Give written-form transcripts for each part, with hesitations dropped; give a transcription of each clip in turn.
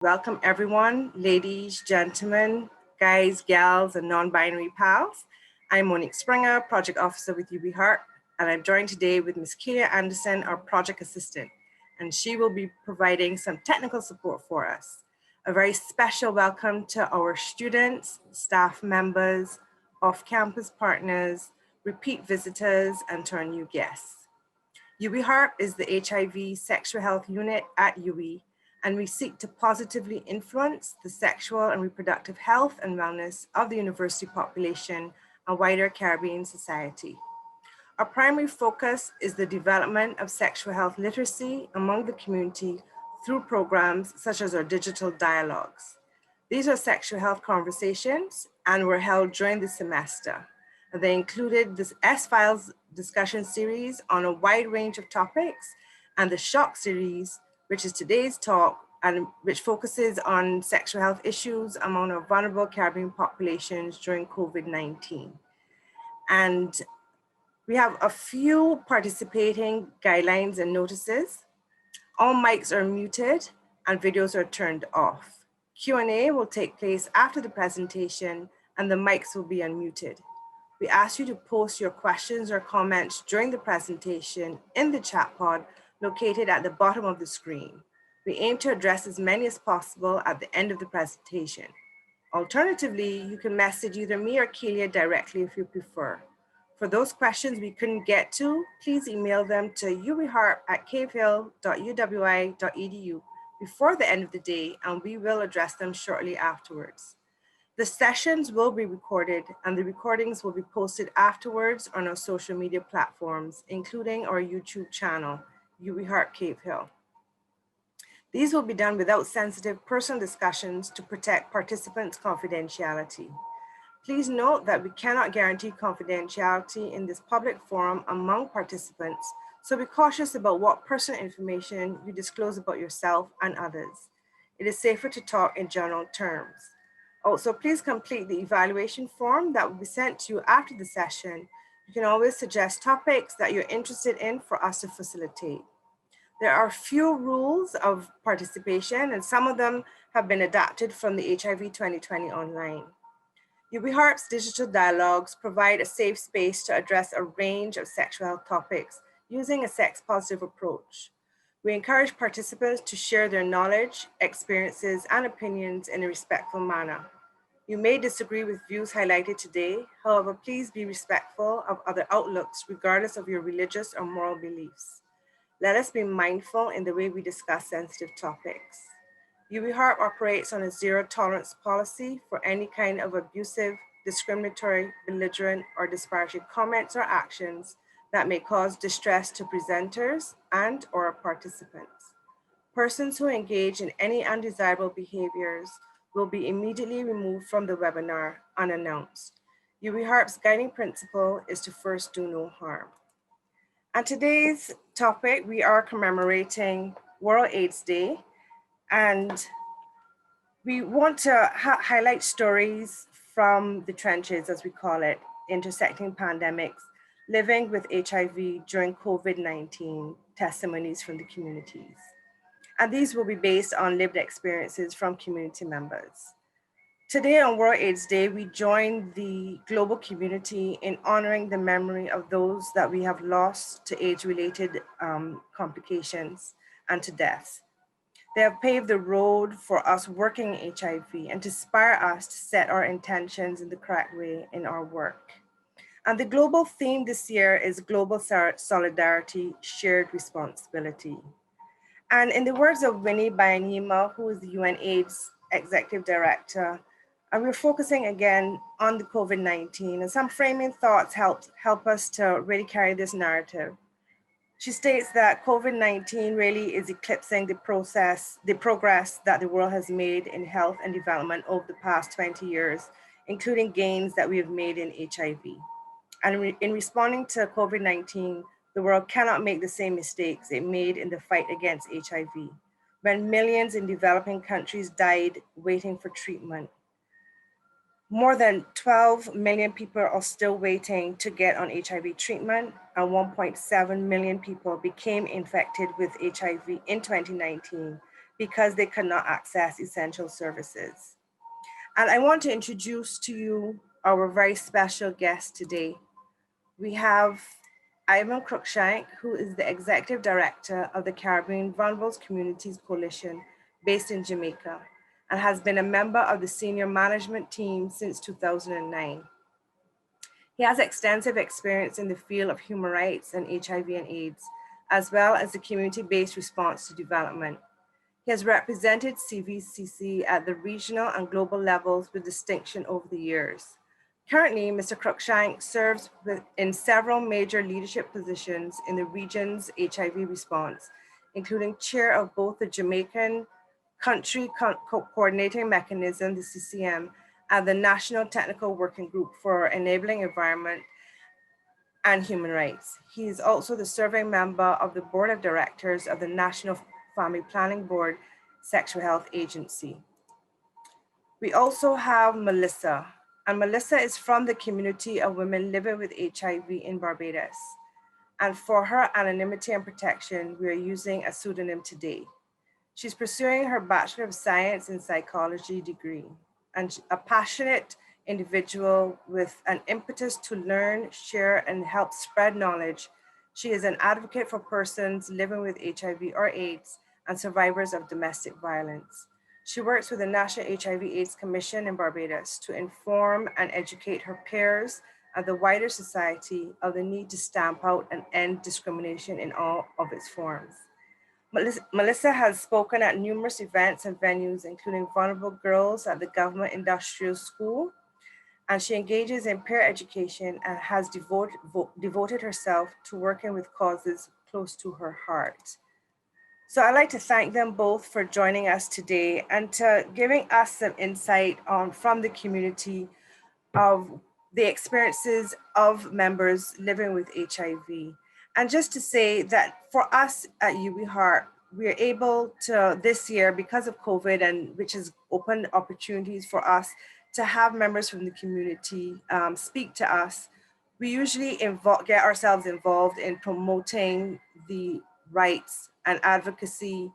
Welcome everyone, ladies, gentlemen, guys, gals, and non-binary pals. I'm Monique Springer, Project Officer with UWIHARP, and I'm joined today with Ms. Kelia Anderson, our Project Assistant, and she will be providing some technical support for us. A very special welcome to our students, staff members, off-campus partners, repeat visitors, and to our new guests. UWIHARP is the HIV Sexual Health Unit at UWI, and we seek to positively influence the sexual and reproductive health and wellness of the university population and wider Caribbean society. Our primary focus is the development of sexual health literacy among the community through programs such as our digital dialogues. These are sexual health conversations and were held during the semester. They included this S-Files discussion series on a wide range of topics and the Shock series, which is today's talk and which focuses on sexual health issues among our vulnerable Caribbean populations during COVID-19. And we have a few participating guidelines and notices. All mics are muted and videos are turned off. Q&A will take place after the presentation and the mics will be unmuted. We ask you to post your questions or comments during the presentation in the chat pod located at the bottom of the screen. We aim to address as many as possible at the end of the presentation. Alternatively, you can message either me or Kelia directly if you prefer. For those questions we couldn't get to, please email them to uwiharp@cavehill.uwi.edu before the end of the day, and we will address them shortly afterwards. The sessions will be recorded and the recordings will be posted afterwards on our social media platforms, including our YouTube channel, UWIHARP Cave Hill. These will be done without sensitive personal discussions to protect participants' confidentiality. Please note that we cannot guarantee confidentiality in this public forum among participants, so be cautious about what personal information you disclose about yourself and others. It is safer to talk in general terms. Also, please complete the evaluation form that will be sent to you after the session. You can always suggest topics that you're interested in for us to facilitate. There are few rules of participation, and some of them have been adapted from the HIV 2020 online. UWIHARP's digital dialogues provide a safe space to address a range of sexual health topics using a sex-positive approach. We encourage participants to share their knowledge, experiences, and opinions in a respectful manner. You may disagree with views highlighted today. However, please be respectful of other outlooks regardless of your religious or moral beliefs. Let us be mindful in the way we discuss sensitive topics. UWIHARP operates on a zero tolerance policy for any kind of abusive, discriminatory, belligerent, or disparaging comments or actions that may cause distress to presenters and or participants. Persons who engage in any undesirable behaviors will be immediately removed from the webinar unannounced. UWIHARP's guiding principle is to first do no harm. On today's topic, we are commemorating World AIDS Day, and we want to highlight stories from the trenches, as we call it, intersecting pandemics, living with HIV during COVID-19, testimonies from the communities. And these will be based on lived experiences from community members. Today on World AIDS Day, we join the global community in honoring the memory of those that we have lost to AIDS-related complications and to death. They have paved the road for us working in HIV and to inspire us to set our intentions in the correct way in our work. And the global theme this year is Global Solidarity, Shared Responsibility. And in the words of Winnie Byanyima, who is the UN AIDS Executive Director, and we're focusing again on the COVID-19, and some framing thoughts help us to really carry this narrative. She states that COVID-19 really is eclipsing the progress that the world has made in health and development over the past 20 years, including gains that we have made in HIV. And in responding to COVID-19, the world cannot make the same mistakes it made in the fight against HIV, when millions in developing countries died waiting for treatment. More than 12 million people are still waiting to get on HIV treatment, and 1.7 million people became infected with HIV in 2019, because they could not access essential services. And I want to introduce to you our very special guest today. We have Ivan Crookshank, who is the Executive Director of the Caribbean Vulnerable Communities Coalition based in Jamaica and has been a member of the senior management team since 2009. He has extensive experience in the field of human rights and HIV and AIDS, as well as the community-based response to development. He has represented CVCC at the regional and global levels with distinction over the years. Currently, Mr. Crookshank serves in several major leadership positions in the region's HIV response, including chair of both the Jamaican Country Coordinating Mechanism, the CCM, and the National Technical Working Group for Enabling Environment and Human Rights. He is also the serving member of the Board of Directors of the National Family Planning Board Sexual Health Agency. We also have Melissa, and Melissa is from the community of women living with HIV in Barbados. And for her anonymity and protection, we are using a pseudonym today. She's pursuing her Bachelor of Science in Psychology degree, and a passionate individual with an impetus to learn, share, and help spread knowledge. She is an advocate for persons living with HIV or AIDS and survivors of domestic violence. She works with the National HIV/AIDS Commission in Barbados to inform and educate her peers and the wider society of the need to stamp out and end discrimination in all of its forms. Melissa has spoken at numerous events and venues, including Vulnerable Girls at the Government Industrial School, and she engages in peer education and has devoted herself to working with causes close to her heart. So I'd like to thank them both for joining us today and to giving us some insight from the community of the experiences of members living with HIV. And just to say that for us at UWIHARP, we are able to this year, because of COVID, and which has opened opportunities for us to have members from the community speak to us. We usually get ourselves involved in promoting the rights and advocacy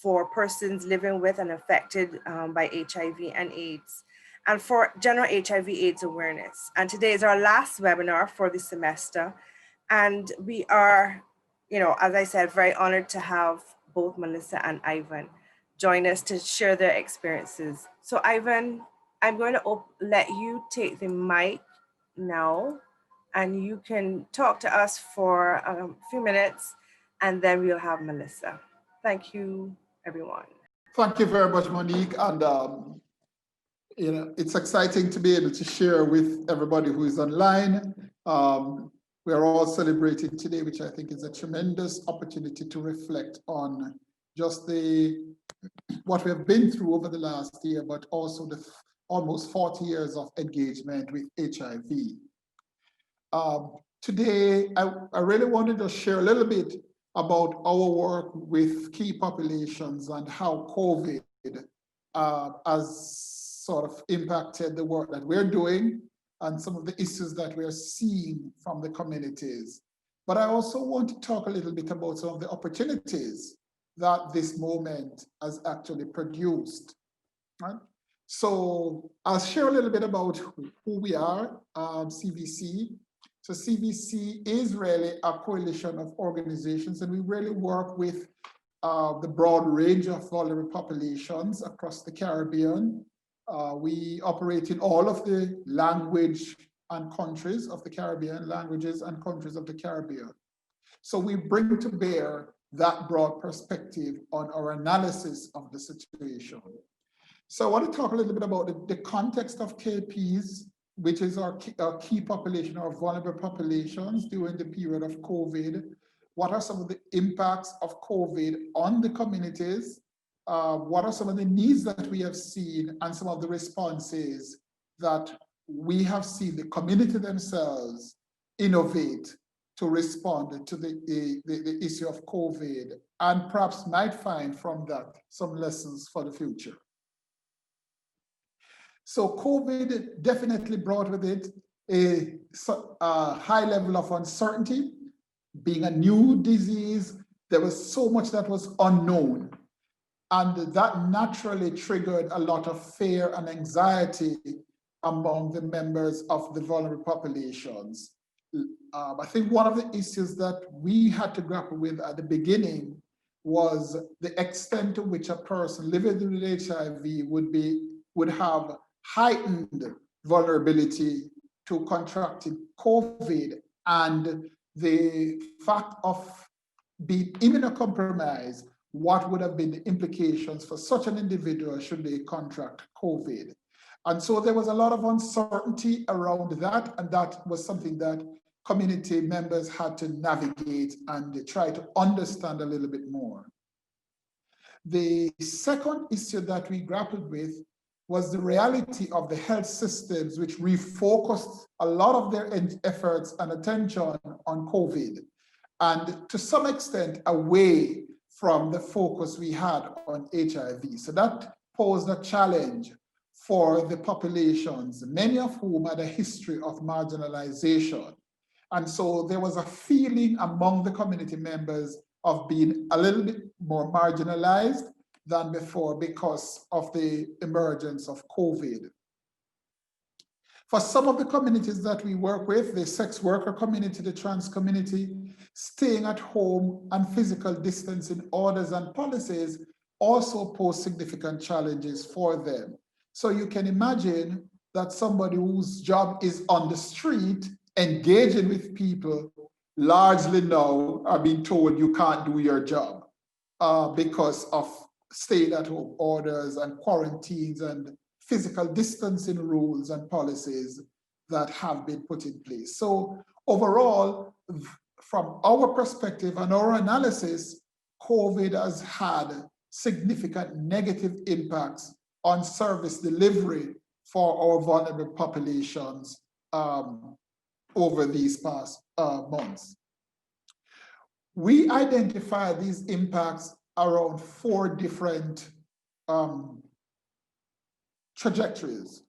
for persons living with and affected by HIV and AIDS, and for general HIV/AIDS awareness. And today is our last webinar for the semester. And we are, as I said, very honored to have both Melissa and Ivan join us to share their experiences. So Ivan, I'm going to let you take the mic now, and you can talk to us for a few minutes, and then we'll have Melissa. Thank you, everyone. Thank you very much, Monique. And it's exciting to be able to share with everybody who is online. We are all celebrating today, which I think is a tremendous opportunity to reflect on just what we have been through over the last year, but also the almost 40 years of engagement with HIV. Today, I really wanted to share a little bit about our work with key populations and how COVID has sort of impacted the work that we're doing and some of the issues that we're seeing from the communities. But I also want to talk a little bit about some of the opportunities that this moment has actually produced. Right? So I'll share a little bit about who we are, CVC. So CVC is really a coalition of organizations, and we really work with the broad range of vulnerable populations across the Caribbean. We operate in all of the language and countries of the Caribbean, languages and countries of the Caribbean. So we bring to bear that broad perspective on our analysis of the situation. So I want to talk a little bit about the context of KPs, which is our key population, our vulnerable populations during the period of COVID. What are some of the impacts of COVID on the communities? What are some of the needs that we have seen and some of the responses that we have seen the community themselves innovate to respond to the issue of COVID, and perhaps might find from that some lessons for the future. So COVID definitely brought with it a high level of uncertainty. Being a new disease, there was so much that was unknown. And that naturally triggered a lot of fear and anxiety among the members of the vulnerable populations. I think one of the issues that we had to grapple with at the beginning was the extent to which a person living with HIV would have heightened vulnerability to contracting COVID, and the fact of being immunocompromised, what would have been the implications for such an individual should they contract COVID. And so there was a lot of uncertainty around that, and that was something that community members had to navigate and try to understand a little bit more. The second issue that we grappled with was the reality of the health systems, which refocused a lot of their efforts and attention on COVID, and to some extent away from the focus we had on HIV. So that posed a challenge for the populations, many of whom had a history of marginalization. And so there was a feeling among the community members of being a little bit more marginalized than before because of the emergence of COVID. For some of the communities that we work with, the sex worker community, the trans community, staying at home and physical distancing orders and policies also pose significant challenges for them. So you can imagine that somebody whose job is on the street, engaging with people, largely now are being told you can't do your job because of staying at home orders and quarantines and physical distancing rules and policies that have been put in place. So overall, from our perspective and our analysis, COVID has had significant negative impacts on service delivery for our vulnerable populations over these past months. We identify these impacts around 4 different trajectories.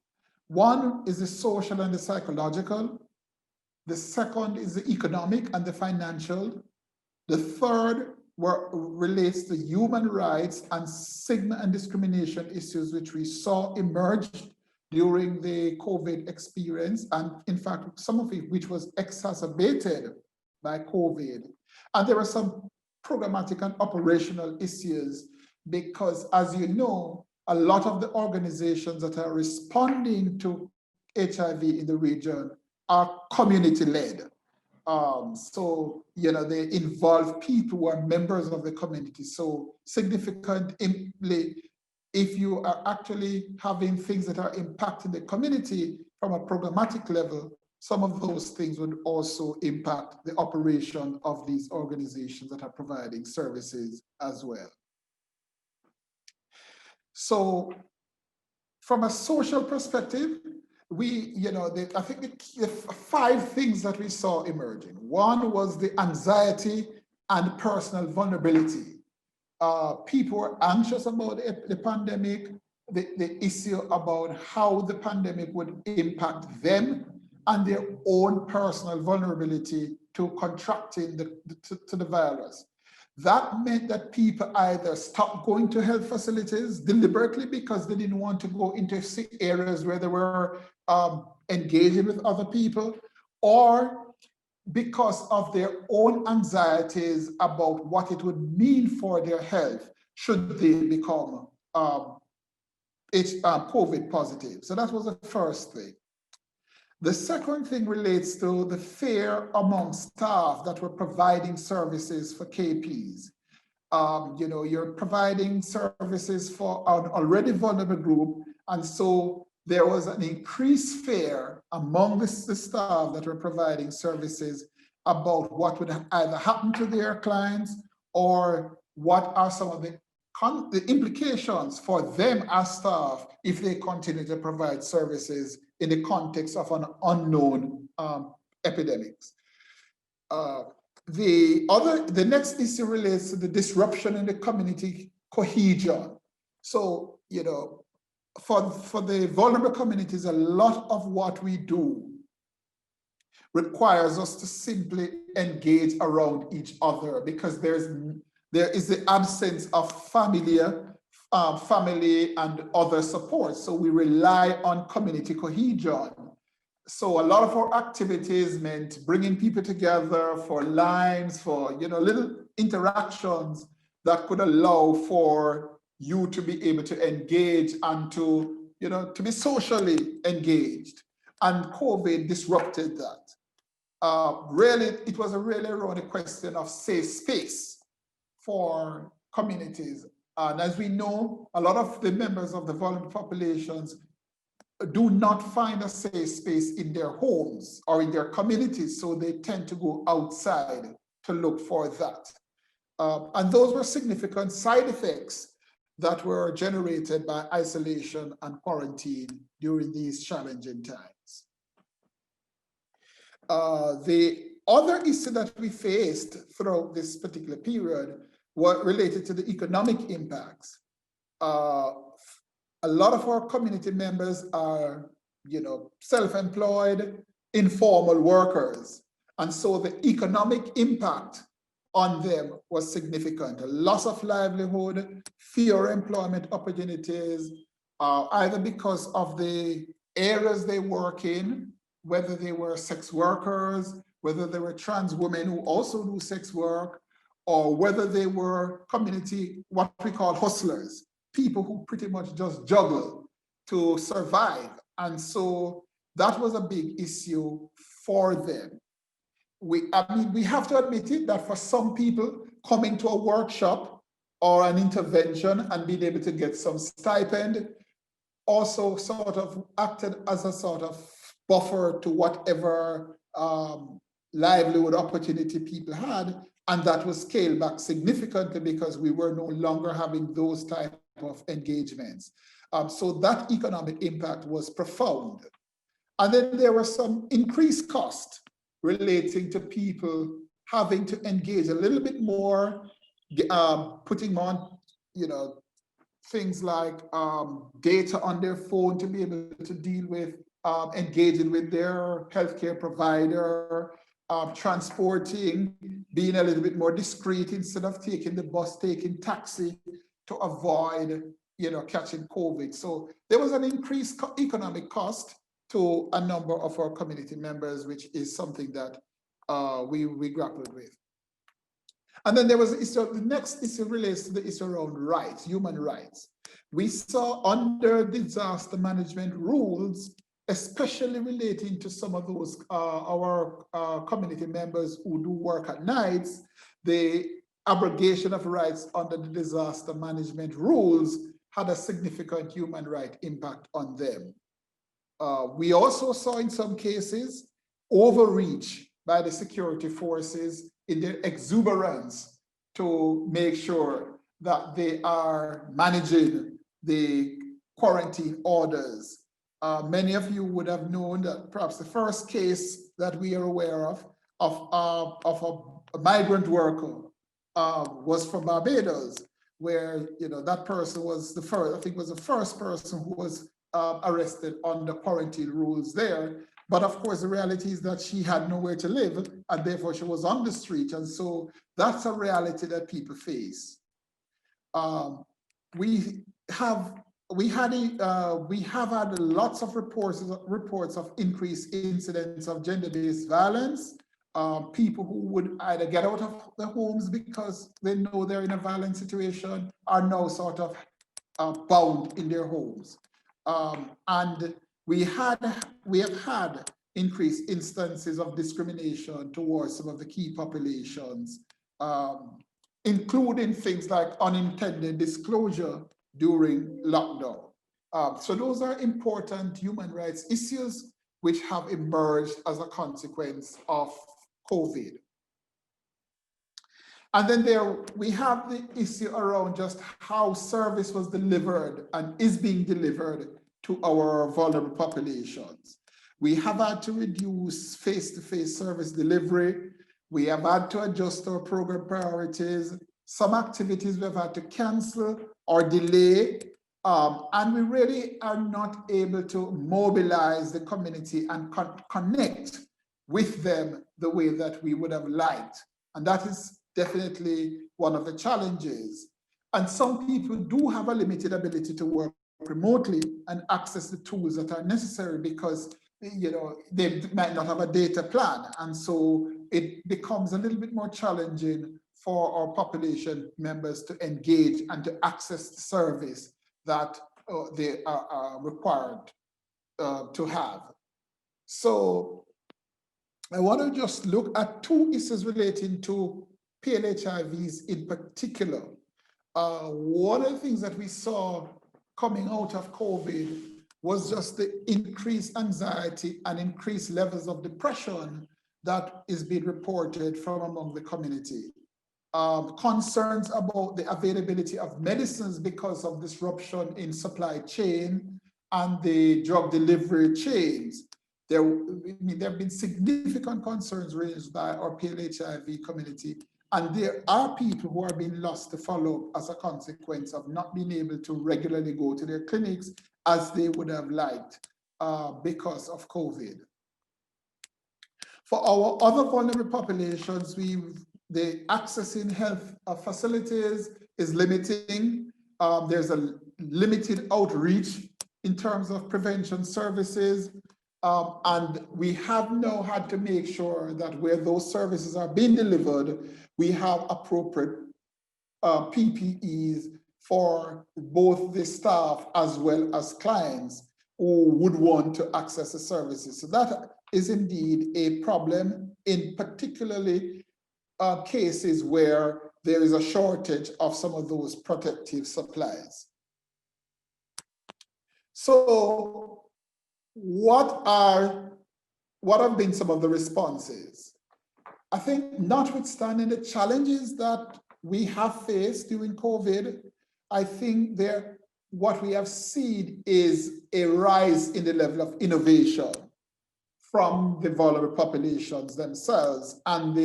One is the social and the psychological. The second is the economic and the financial. The third relates to human rights and stigma and discrimination issues, which we saw emerge during the COVID experience, and in fact, some of it which was exacerbated by COVID. And there are some programmatic and operational issues because, as you know, a lot of the organizations that are responding to HIV in the region are community-led. So, you know, they involve people who are members of the community. So significantly, if you are actually having things that are impacting the community from a programmatic level, some of those things would also impact the operation of these organizations that are providing services as well. So from a social perspective, I think the 5 things that we saw emerging. One was the anxiety and personal vulnerability. People were anxious about the pandemic, the issue about how the pandemic would impact them and their own personal vulnerability to contracting the virus. That meant that people either stopped going to health facilities deliberately because they didn't want to go into areas where they were engaging with other people, or because of their own anxieties about what it would mean for their health should they become COVID positive. So that was the first thing. The second thing relates to the fear among staff that were providing services for KPs. You're providing services for an already vulnerable group, and so there was an increased fear among the staff that were providing services about what would either happen to their clients or what are some of the implications for them as staff if they continue to provide services in the context of an unknown epidemics. The next issue relates to the disruption in the community cohesion. So, for the vulnerable communities, a lot of what we do requires us to simply engage around each other because there is the absence of familiar family and other support. So we rely on community cohesion. So a lot of our activities meant bringing people together for limes, for little interactions that could allow for you to be able to engage and to be socially engaged. And COVID disrupted that. Really, it was really around a question of safe space for communities. And as we know, a lot of the members of the vulnerable populations do not find a safe space in their homes or in their communities, so they tend to go outside to look for that. And those were significant side effects that were generated by isolation and quarantine during these challenging times. The other issue that we faced throughout this particular period were related to the economic impacts. A lot of our community members are, self-employed, informal workers. And so the economic impact on them was significant. A loss of livelihood, fewer employment opportunities, either because of the areas they work in, whether they were sex workers, whether they were trans women who also do sex work, or whether they were community, what we call hustlers, people who pretty much just juggle to survive. And so that was a big issue for them. We have to admit it that for some people, coming to a workshop or an intervention and being able to get some stipend also sort of acted as a sort of buffer to whatever livelihood opportunity people had. And that was scaled back significantly because we were no longer having those type of engagements. So that economic impact was profound. And then there were some increased costs relating to people having to engage a little bit more, putting on, things like data on their phone to be able to deal with engaging with their healthcare provider, transporting, being a little bit more discreet instead of taking the bus, taking taxi to avoid, catching COVID. So there was an increased economic cost to a number of our community members, which is something that we grappled with. And then there was the issue, the next issue relates to the issue around rights, human rights. We saw under disaster management rules, especially relating to some of those, our community members who do work at nights, the abrogation of rights under the disaster management rules had a significant human right impact on them. We also saw in some cases overreach by the security forces in their exuberance to make sure that they are managing the quarantine orders. Many of you would have known that perhaps the first case that we are aware of a migrant worker was from Barbados, where that person was the first, I think was the first person who was arrested under quarantine rules there. But of course, the reality is that she had nowhere to live, and therefore she was on the street. And so that's a reality that people face. We have had lots of reports of increased incidents of gender-based violence. People who would either get out of their homes because they know they're in a violent situation are now sort of bound in their homes. And we have had increased instances of discrimination towards some of the key populations, including things like unintended disclosure during lockdown. So those are important human rights issues which have emerged as a consequence of COVID. And then we have the issue around just how service was delivered and is being delivered to our vulnerable populations. We have had to reduce face-to-face service delivery. We have had to adjust our program priorities. Some activities we've had to cancel or delay. And we really are not able to mobilize the community and connect with them the way that we would have liked. And that is definitely one of the challenges. And some people do have a limited ability to work remotely and access the tools that are necessary because they might not have a data plan. And so it becomes a little bit more challenging for our population members to engage and to access the service that they are required to have. So I want to just look at two issues relating to PLHIVs in particular. One of the things that we saw coming out of COVID was just the increased anxiety and increased levels of depression that is being reported from among the community. Concerns about the availability of medicines because of disruption in supply chain and the drug delivery chains. There have been significant concerns raised by our PLHIV community, and there are people who are being lost to follow as a consequence of not being able to regularly go to their clinics as they would have liked because of COVID. For our other vulnerable populations, the accessing health facilities is limiting. There's a limited outreach in terms of prevention services. And we have now had to make sure that where those services are being delivered, we have appropriate PPEs for both the staff as well as clients who would want to access the services. So that is indeed a problem in particularly cases where there is a shortage of some of those protective supplies. So what have been some of the responses? I think notwithstanding the challenges that we have faced during COVID, I think what we have seen is a rise in the level of innovation from the vulnerable populations themselves and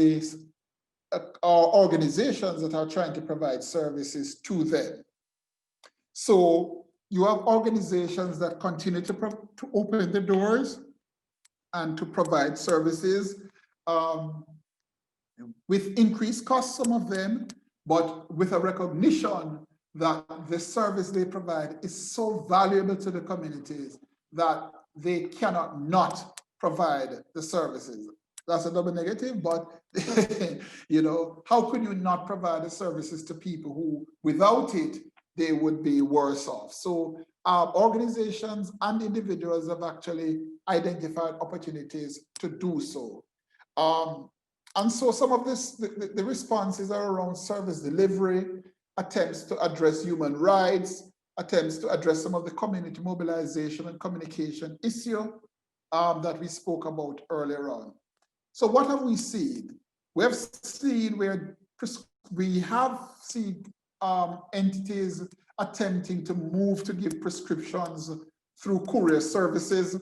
our organizations that are trying to provide services to them. So you have organizations that continue to open the doors and to provide services with increased costs, some of them, but with a recognition that the service they provide is so valuable to the communities that they cannot not provide the services. That's a double negative, but how could you not provide the services to people who, without it, they would be worse off? So organizations and individuals have actually identified opportunities to do so. And so some of the responses are around service delivery, attempts to address human rights, attempts to address some of the community mobilization and communication issue that we spoke about earlier on. So what have we seen? We have seen entities attempting to move to give prescriptions through courier services,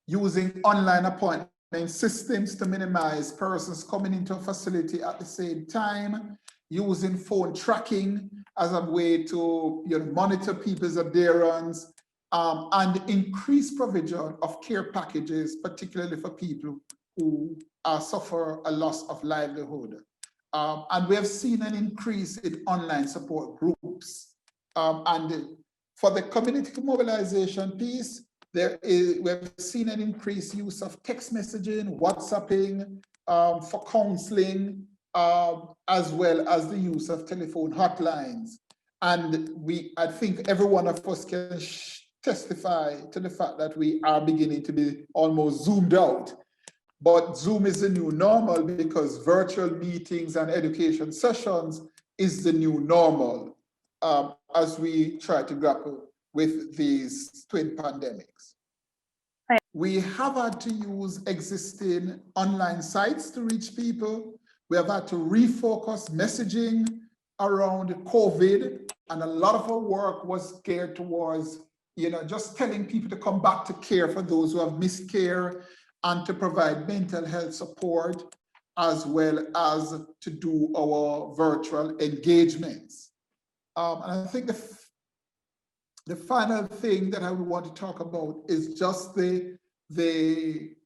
using online appointment systems to minimize persons coming into a facility at the same time, using phone tracking as a way to monitor people's adherence, and increase provision of care packages, particularly for people who suffer a loss of livelihood. And we have seen an increase in online support groups. And for the community mobilization piece, we have seen an increased use of text messaging, WhatsApping for counseling, as well as the use of telephone hotlines. And I think every one of us can testify to the fact that we are beginning to be almost zoomed out. But Zoom is the new normal because virtual meetings and education sessions is the new normal as we try to grapple with these twin pandemics. Right. We have had to use existing online sites to reach people. We have had to refocus messaging around COVID, and a lot of our work was geared towards just telling people to come back to care for those who have missed care, and to provide mental health support, as well as to do our virtual engagements. And I think the final thing that I would want to talk about is just the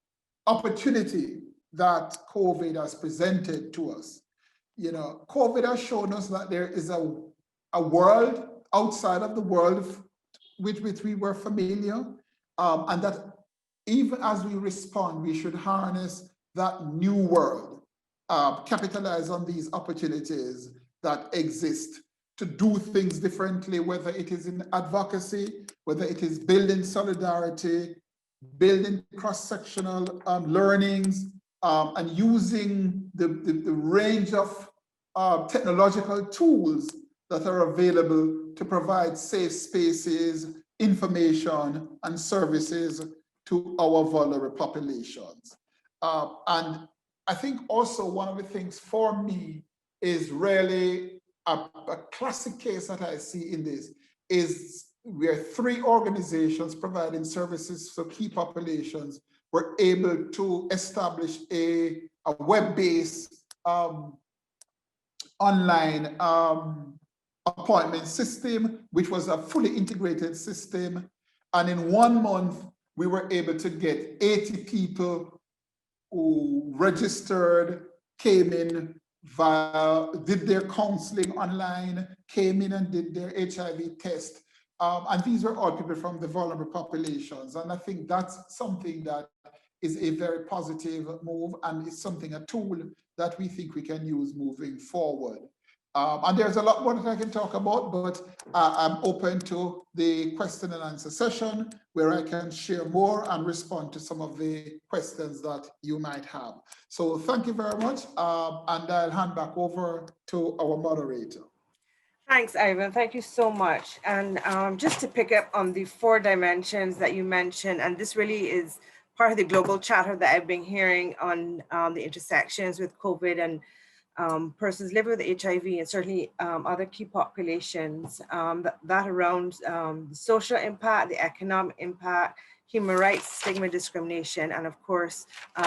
opportunity that COVID has presented to us. COVID has shown us that there is a a world outside of the world with which we were familiar, and that even as we respond, we should harness that new world, capitalize on these opportunities that exist to do things differently, whether it is in advocacy, whether it is building solidarity, building cross-sectional learnings, and using the range of technological tools that are available to provide safe spaces, information, and services to our vulnerable populations. And I think also one of the things for me is really a classic case that I see in this is we are 3 organizations providing services for key populations were able to establish a web-based online appointment system, which was a fully integrated system. And in 1 month, we were able to get 80 people who registered, came in did their counseling online, came in and did their HIV test. And these were all people from the vulnerable populations. And I think that's something that is a very positive move, and it's something, a tool that we think we can use moving forward. And there's a lot more that I can talk about, but I'm open to the question and answer session where I can share more and respond to some of the questions that you might have. So thank you very much. And I'll hand back over to our moderator. Thanks, Ivan. Thank you so much. And just to pick up on the 4 dimensions that you mentioned, and this really is part of the global chatter that I've been hearing on the intersections with COVID and persons living with HIV, and certainly other key populations, that around the social impact, the economic impact, human rights, stigma, discrimination, and of course,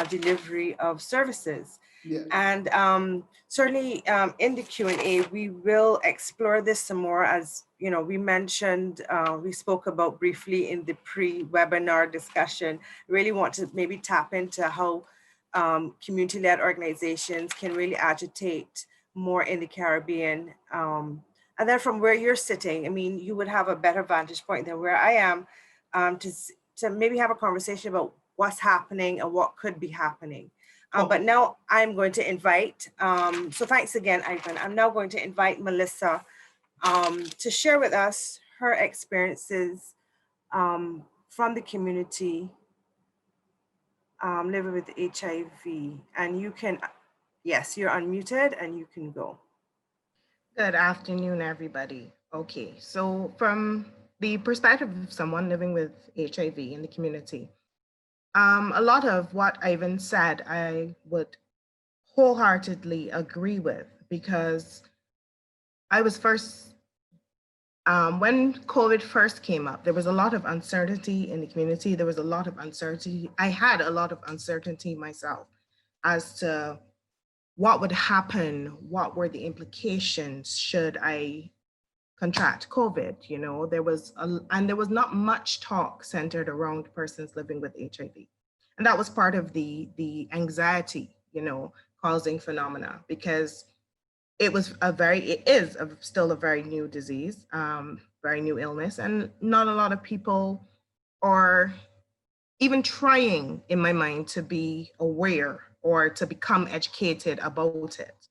delivery of services. Yeah. And certainly in the Q&A, we will explore this some more. As you know, we mentioned, we spoke about briefly in the pre-webinar discussion. Really want to maybe tap into how community-led organizations can really agitate more in the Caribbean. And then from where you're sitting, I mean, you would have a better vantage point than where I am to maybe have a conversation about what's happening and what could be happening. But now I'm going to invite, so thanks again, Ivan. I'm now going to invite Melissa to share with us her experiences from the community living with HIV. And you can, yes, you're unmuted and you can go. Good afternoon, everybody. Okay, so from the perspective of someone living with HIV in the community, a lot of what Ivan said, I would wholeheartedly agree with, because I was first, when COVID first came up, there was a lot of uncertainty in the community. There was a lot of uncertainty. I had a lot of uncertainty myself as to what would happen, what were the implications should I contract COVID. You know, there was not much talk centered around persons living with HIV. And that was part of the anxiety, you know, causing phenomena, because it is still a very new disease, very new illness, and not a lot of people are even trying, in my mind, to be aware or to become educated about it.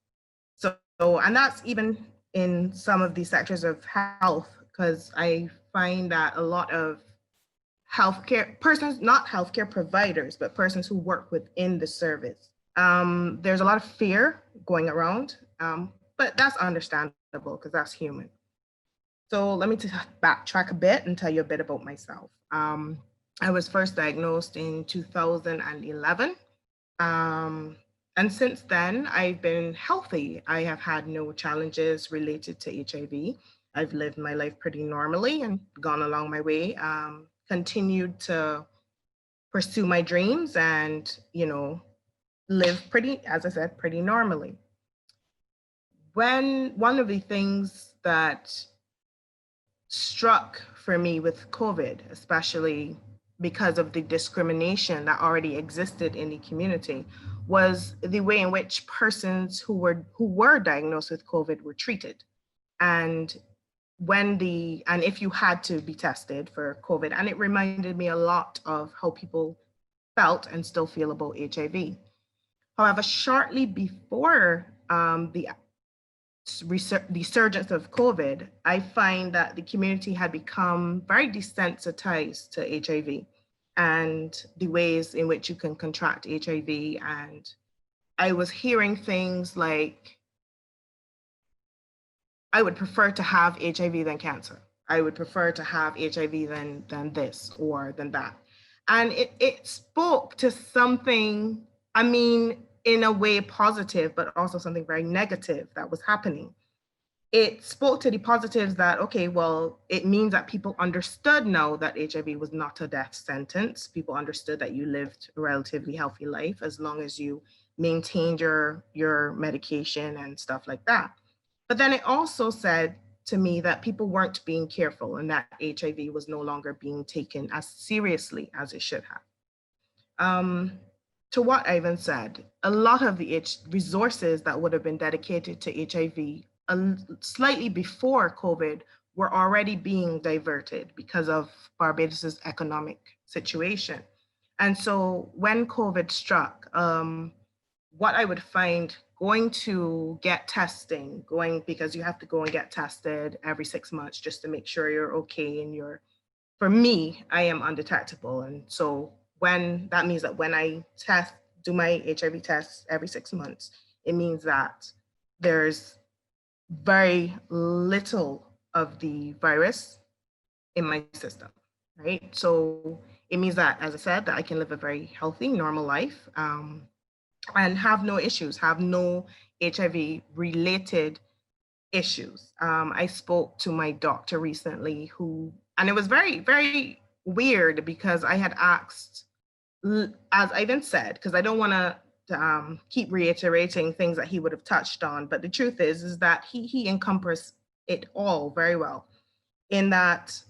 So, and that's even in some of the sectors of health, because I find that a lot of healthcare persons, not healthcare providers, but persons who work within the service, there's a lot of fear going around, but that's understandable because that's human. So let me backtrack a bit and tell you a bit about myself. I was first diagnosed in 2011. And since then, I've been healthy. I have had no challenges related to HIV. I've lived my life pretty normally and gone along my way, continued to pursue my dreams and, you know, live pretty, as I said, pretty normally. When one of the things that struck for me with COVID, especially because of the discrimination that already existed in the community, was the way in which persons who were diagnosed with COVID were treated. And and if you had to be tested for COVID, and it reminded me a lot of how people felt and still feel about HIV. However, shortly before the resurgence of COVID, I find that the community had become very desensitized to HIV and the ways in which you can contract HIV. And I was hearing things like, I would prefer to have HIV than cancer. I would prefer to have HIV than this or than that. And it spoke to something, I mean, in a way positive, but also something very negative that was happening. It spoke to the positives that, okay, well, it means that people understood now that HIV was not a death sentence. People understood that you lived a relatively healthy life as long as you maintained your medication and stuff like that. But then it also said to me that people weren't being careful and that HIV was no longer being taken as seriously as it should have. To what Ivan said, a lot of the resources that would have been dedicated to HIV slightly before COVID were already being diverted because of Barbados's economic situation. And so when COVID struck, what I would find going to get testing, because you have to go and get tested every 6 months just to make sure you're okay and for me, I am undetectable. And so that means that when I do my HIV tests every 6 months, it means that there's very little of the virus in my system, right? So it means that, as I said, that I can live a very healthy, normal life and have no issues, have no HIV related issues. I spoke to my doctor recently and it was very, very weird because I had asked, as Ivan said, because I don't want to keep reiterating things that he would have touched on, but the truth is that he encompassed it all very well in that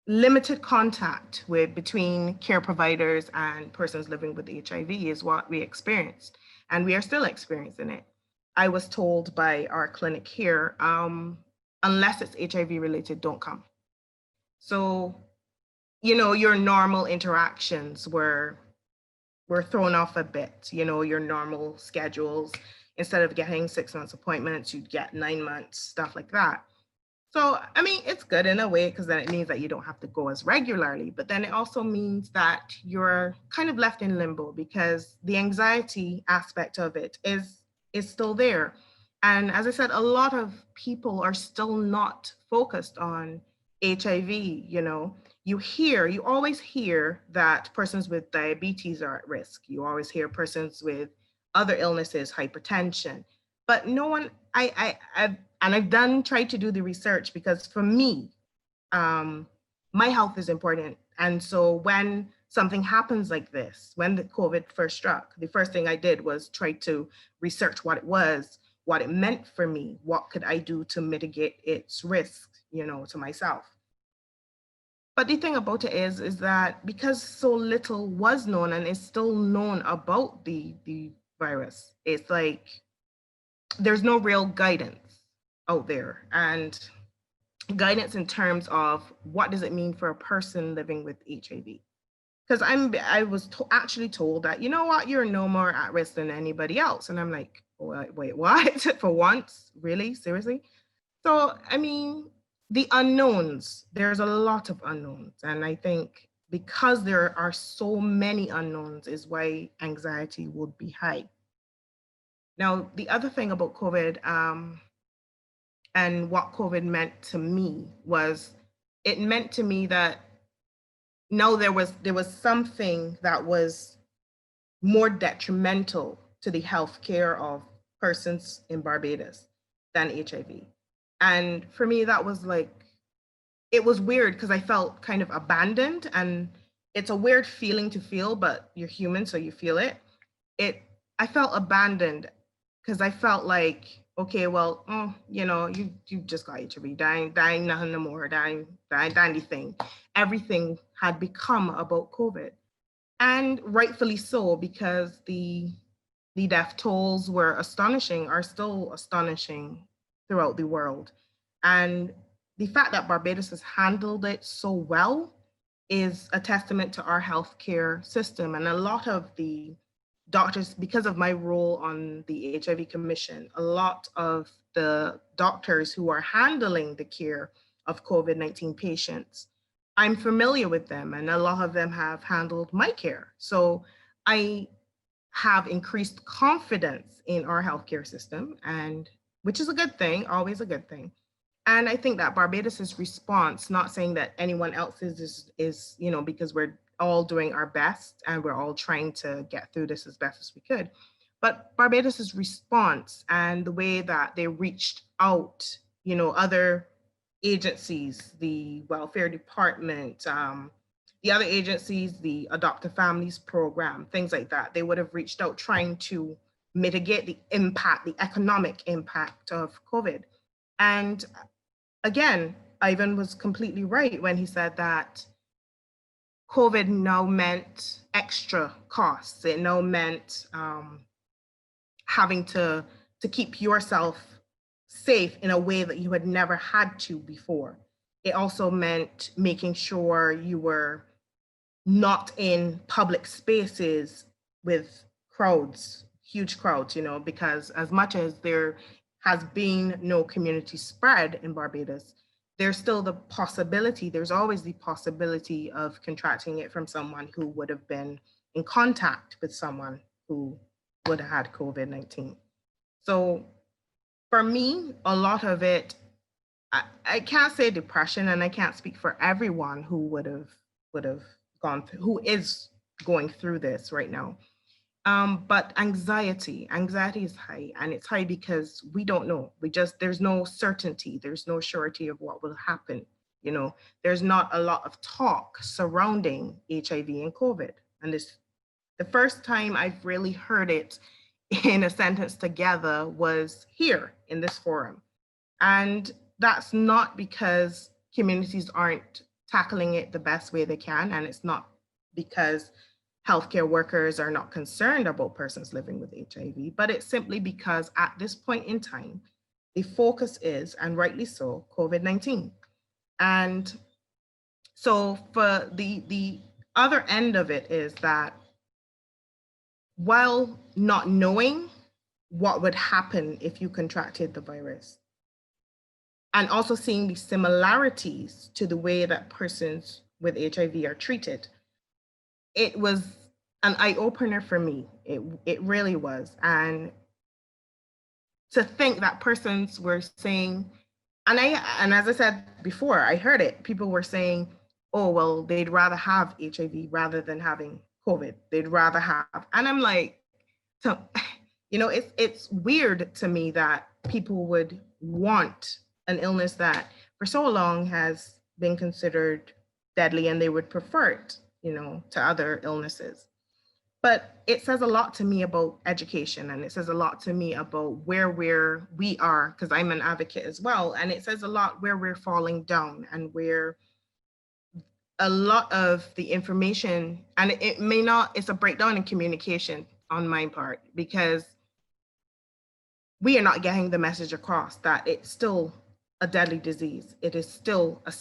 limited contact between care providers and persons living with HIV is what we experienced, and we are still experiencing it. I was told by our clinic here, unless it's HIV related, don't come. So, your normal interactions were thrown off a bit, your normal schedules. Instead of getting 6 months appointments, you'd get 9 months, stuff like that. So, I mean, it's good in a way because then it means that you don't have to go as regularly, but then it also means that you're kind of left in limbo because the anxiety aspect of it is still there. And as I said, a lot of people are still not focused on HIV, you always hear that persons with diabetes are at risk. You always hear persons with other illnesses, hypertension, but no one, I've tried to do the research because for me, my health is important. And so when something happens like this, when the COVID first struck, the first thing I did was try to research what it was, what it meant for me, what could I do to mitigate its risk, to myself. But the thing about it is that because so little was known and is still known about the virus, it's like there's no real guidance out there, and guidance in terms of what does it mean for a person living with HIV. Because I was actually told that, you know what, you're no more at risk than anybody else. And I'm like, wait, what? For once? Really? Seriously? So, I mean, the unknowns, there's a lot of unknowns. And I think because there are so many unknowns is why anxiety would be high. Now, the other thing about COVID and what COVID meant to me was it meant to me that no, there was something that was more detrimental to the healthcare of persons in Barbados than HIV. And for me, that was like, it was weird because I felt kind of abandoned, and it's a weird feeling to feel, but you're human, so you feel it. I felt abandoned because I felt like, okay, well, you just got HIV, dying nothing no more, dying anything. Everything had become about COVID. And rightfully so, because the death tolls are still astonishing throughout the world. And the fact that Barbados has handled it so well is a testament to our healthcare system. And a lot of the doctors, because of my role on the HIV Commission, a lot of the doctors who are handling the care of COVID-19 patients, I'm familiar with them, and a lot of them have handled my care. So I have increased confidence in our healthcare system, and which is a good thing, always a good thing. And I think that Barbados's response, not saying that anyone else's is, you know, because we're all doing our best and we're all trying to get through this as best as we could, but Barbados's response and the way that they reached out, you know, other agencies, the welfare department, the other agencies, the Adopt a Families program, things like that, they would have reached out trying to mitigate the impact, the economic impact of COVID. And again, Ivan was completely right when he said that COVID now meant extra costs. It now meant having to keep yourself safe in a way that you had never had to before. It also meant making sure you were not in public spaces with crowds, huge crowds, you know, because as much as there has been no community spread in Barbados, there's still the possibility, there's always the possibility of contracting it from someone who would have been in contact with someone who would have had COVID-19. So for me, a lot of it, I can't say depression, and I can't speak for everyone who would have gone through, who is going through this right now. But anxiety is high, and it's high because we don't know. There's no certainty. There's no surety of what will happen. You know, there's not a lot of talk surrounding HIV and COVID. And this, the first time I've really heard it in a sentence together was here in this forum. And that's not because communities aren't tackling it the best way they can. And it's not because healthcare workers are not concerned about persons living with HIV, but it's simply because at this point in time, the focus is, and rightly so, COVID-19. And so for the other end of it is that while not knowing what would happen if you contracted the virus, and also seeing the similarities to the way that persons with HIV are treated, it was an eye-opener for me. It really was. And to think that persons were saying, and as I said before, I heard it, people were saying, oh, well, they'd rather have HIV rather than having COVID. They'd rather have, and I'm like, so, you know, it's weird to me that people would want an illness that for so long has been considered deadly, and they would prefer it, you know, to other illnesses. But it says a lot to me about education, and it says a lot to me about where we are, because I'm an advocate as well, and it says a lot where we're falling down and where a lot of the information, and it may not, it's a breakdown in communication on my part, because we are not getting the message across that it's still a deadly disease. It is still a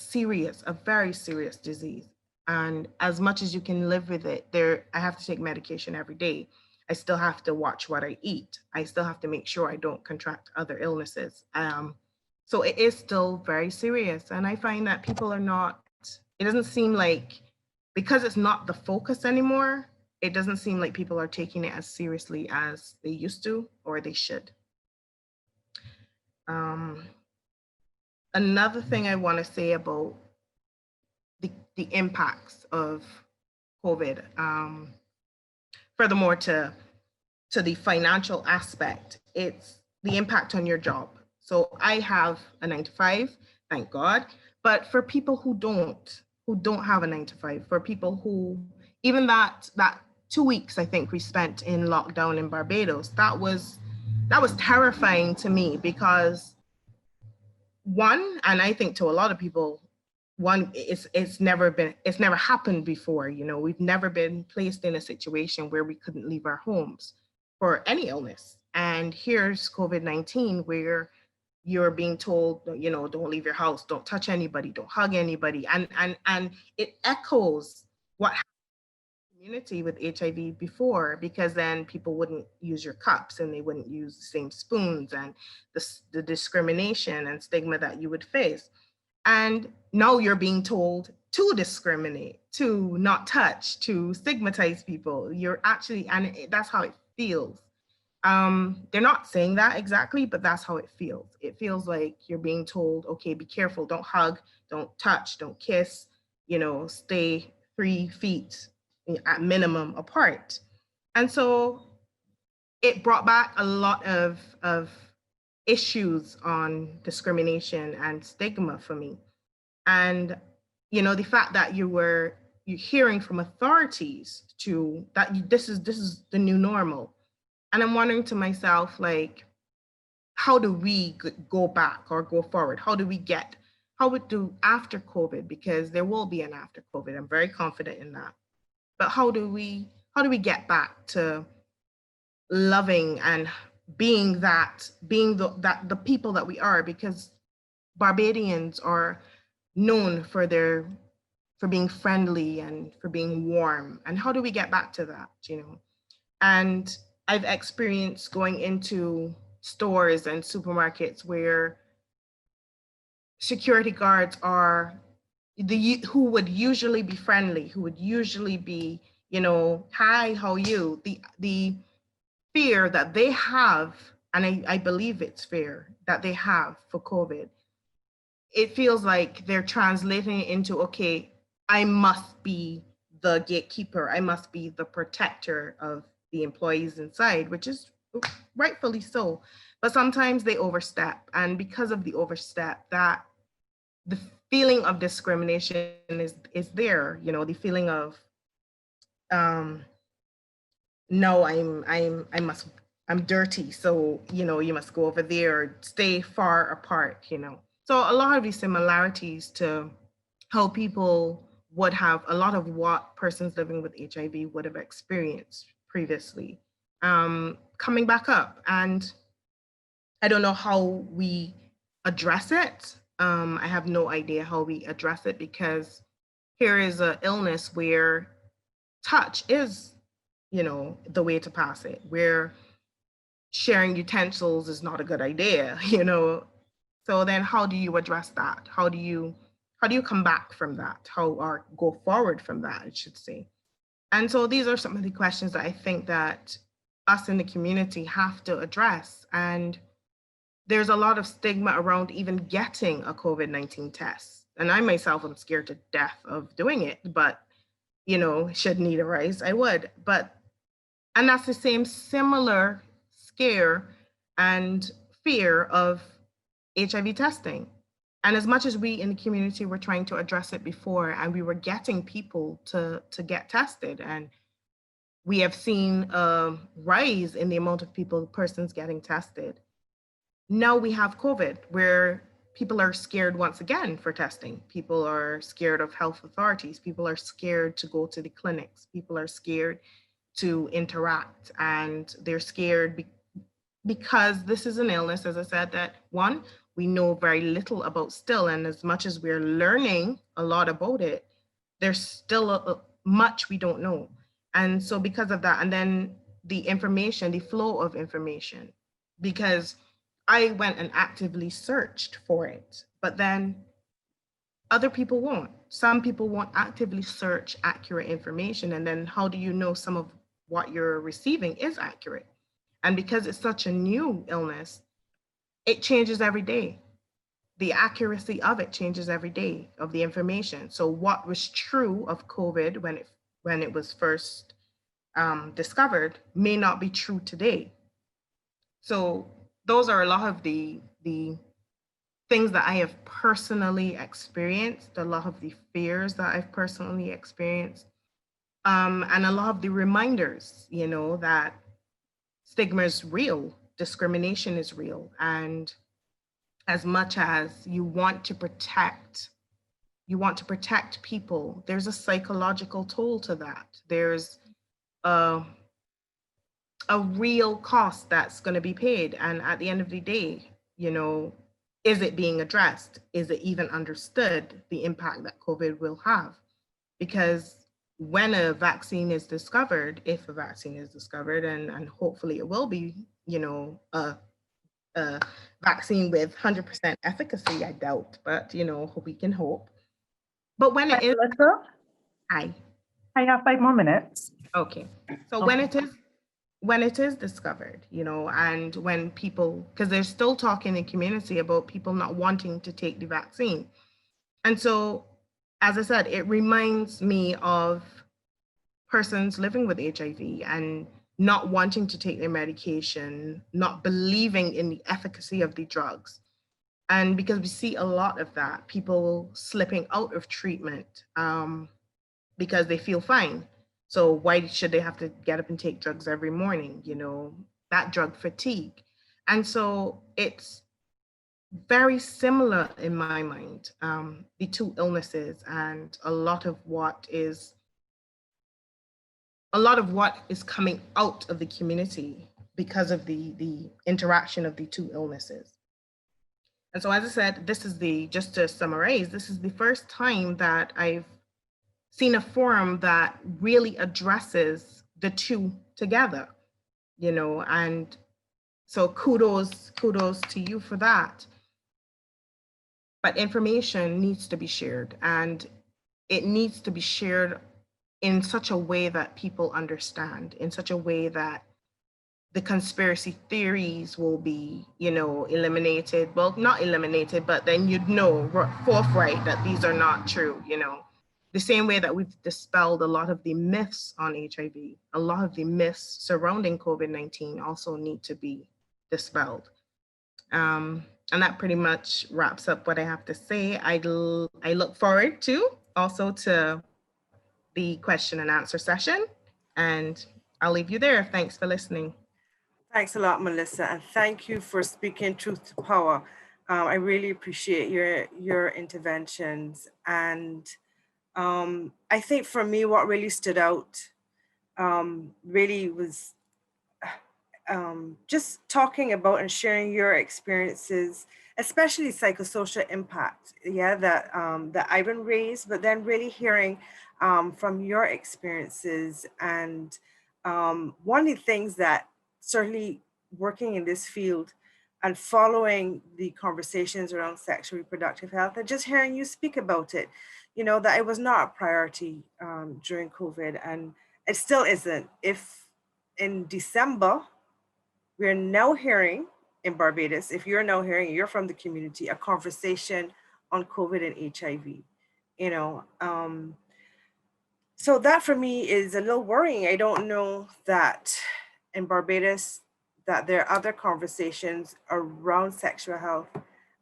very serious disease. And as much as you can live with it, I have to take medication every day. I still have to watch what I eat. I still have to make sure I don't contract other illnesses. So it is still very serious. And I find that people are not, it doesn't seem like, because it's not the focus anymore, it doesn't seem like people are taking it as seriously as they used to or they should. Another thing I want to say about the impacts of COVID, furthermore to the financial aspect, it's the impact on your job. So I have a 9-to-5, thank God, but for people who don't have a 9-to-5, for people who, even that 2 weeks I think we spent in lockdown in Barbados, that was terrifying to me, because one, and I think to a lot of people, one, it's never happened before. You know, we've never been placed in a situation where we couldn't leave our homes for any illness. And here's COVID-19, where you're being told, you know, don't leave your house, don't touch anybody, don't hug anybody. And it echoes what happened in the community with HIV before, because then people wouldn't use your cups and they wouldn't use the same spoons, and the discrimination and stigma that you would face. And now you're being told to discriminate, to not touch, to stigmatize people. You're actually, and that's how it feels. They're not saying that exactly, but that's how it feels. It feels like you're being told, okay, be careful, don't hug, don't touch, don't kiss, you know, stay 3 feet at minimum apart. And so it brought back a lot of issues on discrimination and stigma for me. And, you know, the fact that you're hearing from authorities to that this is the new normal. And I'm wondering to myself, like, how do we go back or go forward? How would do after COVID? Because there will be an after COVID. I'm very confident in that. But how do we get back to loving and being the people that we are? Because Barbadians are known for being friendly and for being warm. And how do we get back to that, you know? And I've experienced going into stores and supermarkets where security guards are who would usually be friendly, who would usually be, you know, hi, how are you? The fear that they have, and I believe it's fear that they have for COVID, it feels like they're translating it into, okay, I must be the gatekeeper, I must be the protector of the employees inside, which is rightfully so. But sometimes they overstep. And because of the overstep, that the feeling of discrimination is there, you know, the feeling of no, I'm dirty, so, you know, you must go over there or stay far apart, you know. So a lot of these similarities to how people would have, a lot of what persons living with HIV would have experienced previously, coming back up. And I don't know how we address it. I have no idea how we address it, because here is an illness where touch is, you know, the way to pass it, where sharing utensils is not a good idea, you know. So then how do you address that? How do you come back from that? Or go forward from that, I should say. And so these are some of the questions that I think that us in the community have to address. And there's a lot of stigma around even getting a COVID-19 test. And I myself am scared to death of doing it, but, you know, should need arise, I would. And that's the same similar scare and fear of HIV testing. And as much as we in the community were trying to address it before, and we were getting people to get tested, and we have seen a rise in the amount of persons getting tested. Now we have COVID, where people are scared once again for testing. People are scared of health authorities. People are scared to go to the clinics. People are scared to interact, and they're scared because this is an illness, as I said, that one, we know very little about still. And as much as we're learning a lot about it, there's still much we don't know. And so because of that, and then the information, the flow of information, because I went and actively searched for it, but then other people won't. Some people won't actively search accurate information. And then how do you know some of what you're receiving is accurate? And because it's such a new illness, it changes every day. The accuracy of it changes every day, of the information. So what was true of COVID when it was first discovered may not be true today. So those are a lot of the things that I have personally experienced, a lot of the fears that I've personally experienced, and a lot of the reminders, you know, that stigma is real, discrimination is real. And as much as you want to protect people, there's a psychological toll to that. There's a real cost that's going to be paid. And at the end of the day, you know, is it being addressed? Is it even understood the impact that COVID will have? Because when a vaccine is discovered, if a vaccine is discovered, and hopefully it will be, you know, a vaccine with 100% efficacy, I doubt, but, you know, we can hope. But when it is, Melissa, I have 5 more minutes. okay. So Okay. when it is discovered, you know, and when people, because they're still talking in the community about people not wanting to take the vaccine. And so, as I said, it reminds me of persons living with HIV and not wanting to take their medication, not believing in the efficacy of the drugs. And because we see a lot of that, people slipping out of treatment because they feel fine. So why should they have to get up and take drugs every morning? You know, that drug fatigue. And so it's very similar in my mind, the two illnesses, and a lot of what is coming out of the community because of the interaction of the two illnesses. And so, as I said, just to summarize, this is the first time that I've seen a forum that really addresses the two together, you know, and so kudos to you for that. But information needs to be shared, and it needs to be shared in such a way that people understand, in such a way that the conspiracy theories will be, you know, eliminated. Well, not eliminated, but then you'd know forthright that these are not true, you know. The same way that we've dispelled a lot of the myths on HIV, a lot of the myths surrounding COVID-19 also need to be dispelled. And that pretty much wraps up what I have to say. I look forward to also to the question and answer session, and I'll leave you there. Thanks for listening. Thanks a lot, Melissa, and thank you for speaking truth to power. I really appreciate your interventions, and I think for me, what really stood out really was just talking about and sharing your experiences, especially psychosocial impact, that that Ivan raised, but then really hearing from your experiences. And one of the things that certainly working in this field and following the conversations around sexual reproductive health and just hearing you speak about it, you know, that it was not a priority during COVID, and it still isn't. If in December, we're now hearing in Barbados, if you're now hearing, you're from the community, a conversation on COVID and HIV, you know. So that for me is a little worrying. I don't know that in Barbados that there are other conversations around sexual health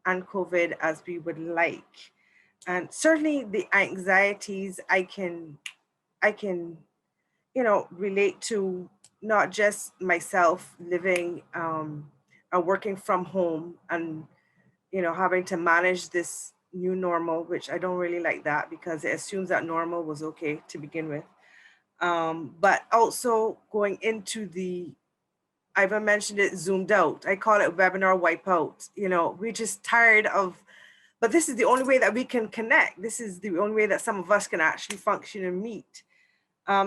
and COVID as we would like. And certainly the anxieties I can, you know, relate to not just myself living and working from home and, you know, having to manage this new normal, which I don't really like that because it assumes that normal was okay to begin with. But also going into I've mentioned it, zoomed out. I call it webinar wipeout. You know, we're just tired of, but this is the only way that we can connect. This is the only way that some of us can actually function and meet.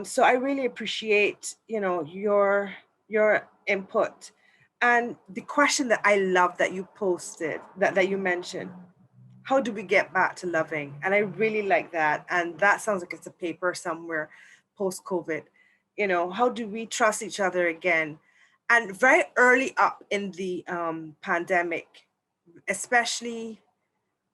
So I really appreciate, you know, your input. And the question that I love that you posted, that you mentioned, how do we get back to loving? And I really like that. And that sounds like it's a paper somewhere post-COVID. You know, how do we trust each other again? And very early up in the pandemic, especially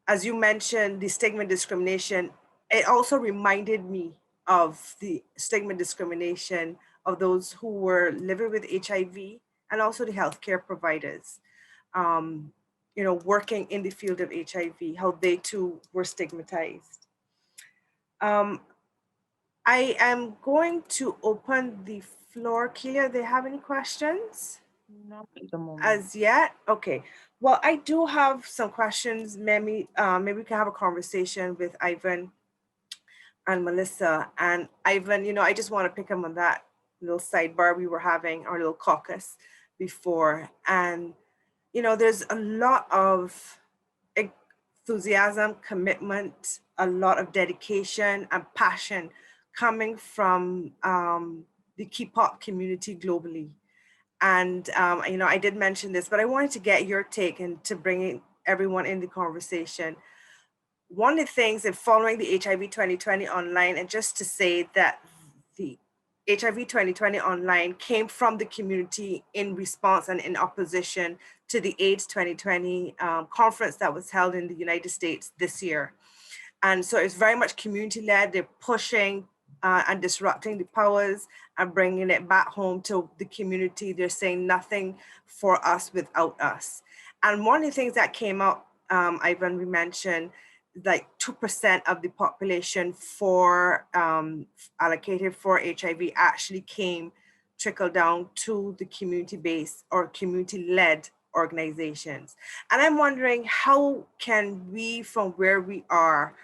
as you mentioned, the stigma and discrimination, it also reminded me of the stigma and discrimination of those who were living with HIV and also the healthcare providers, you know, working in the field of HIV, how they too were stigmatized. I am going to open the floor. Kelia, do they have any questions? Not at the moment. As yet? Okay. Well, I do have some questions. Maybe we can have a conversation with Ivan and Melissa. And Ivan, you know, I just want to pick up on that little sidebar we were having, our little caucus before. And, you know, there's a lot of enthusiasm, commitment, a lot of dedication and passion coming from the K-pop community globally. And, you know, I did mention this, but I wanted to get your take and to bring everyone in the conversation. One of the things in following the HIV 2020 online, and just to say that the HIV 2020 online came from the community in response and in opposition to the AIDS 2020 conference that was held in the United States this year. And so it's very much community-led. They're pushing and disrupting the powers and bringing it back home to the community. They're saying nothing for us without us. And one of the things that came up, Ivan, we mentioned, like 2% of the population for allocated for HIV actually trickled down to the community-based or community-led organizations. And I'm wondering, how can we, from where we are,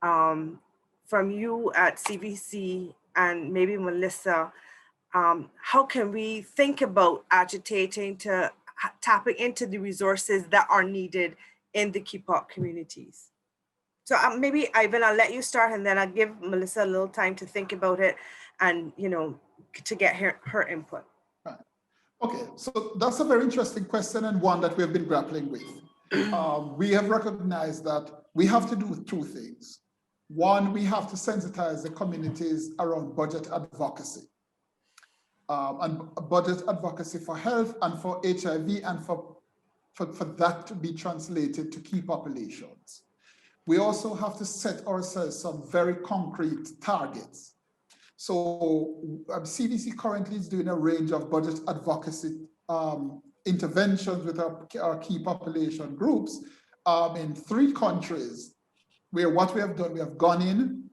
from you at CVC and maybe Melissa, how can we think about agitating to tapping into the resources that are needed in the K-pop communities? So maybe Ivan, I'll let you start, and then I'll give Melissa a little time to think about it and, you know, to get her input. Right. Okay, so that's a very interesting question and one that we have been grappling with. We have recognized that we have to do two things. One, we have to sensitize the communities around budget advocacy. And budget advocacy for health and for HIV and for that to be translated to key populations. We also have to set ourselves some very concrete targets. So CDC currently is doing a range of budget advocacy interventions with our key population groups in 3 countries, where what we have done, we have gone in,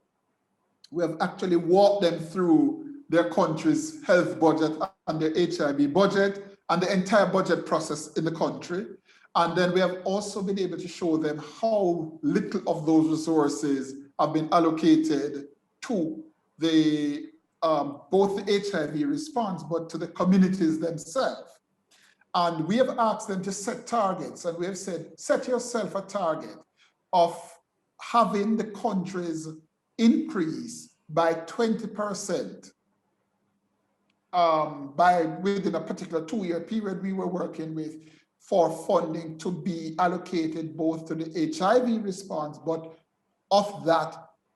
we have actually walked them through their country's health budget and their HIV budget and the entire budget process in the country. And then we have also been able to show them how little of those resources have been allocated to the both the HIV response, but to the communities themselves. And we have asked them to set targets, and we have said, set yourself a target of having the countries increase by 20% within a particular 2-year period we were working with, for funding to be allocated both to the HIV response, but of that,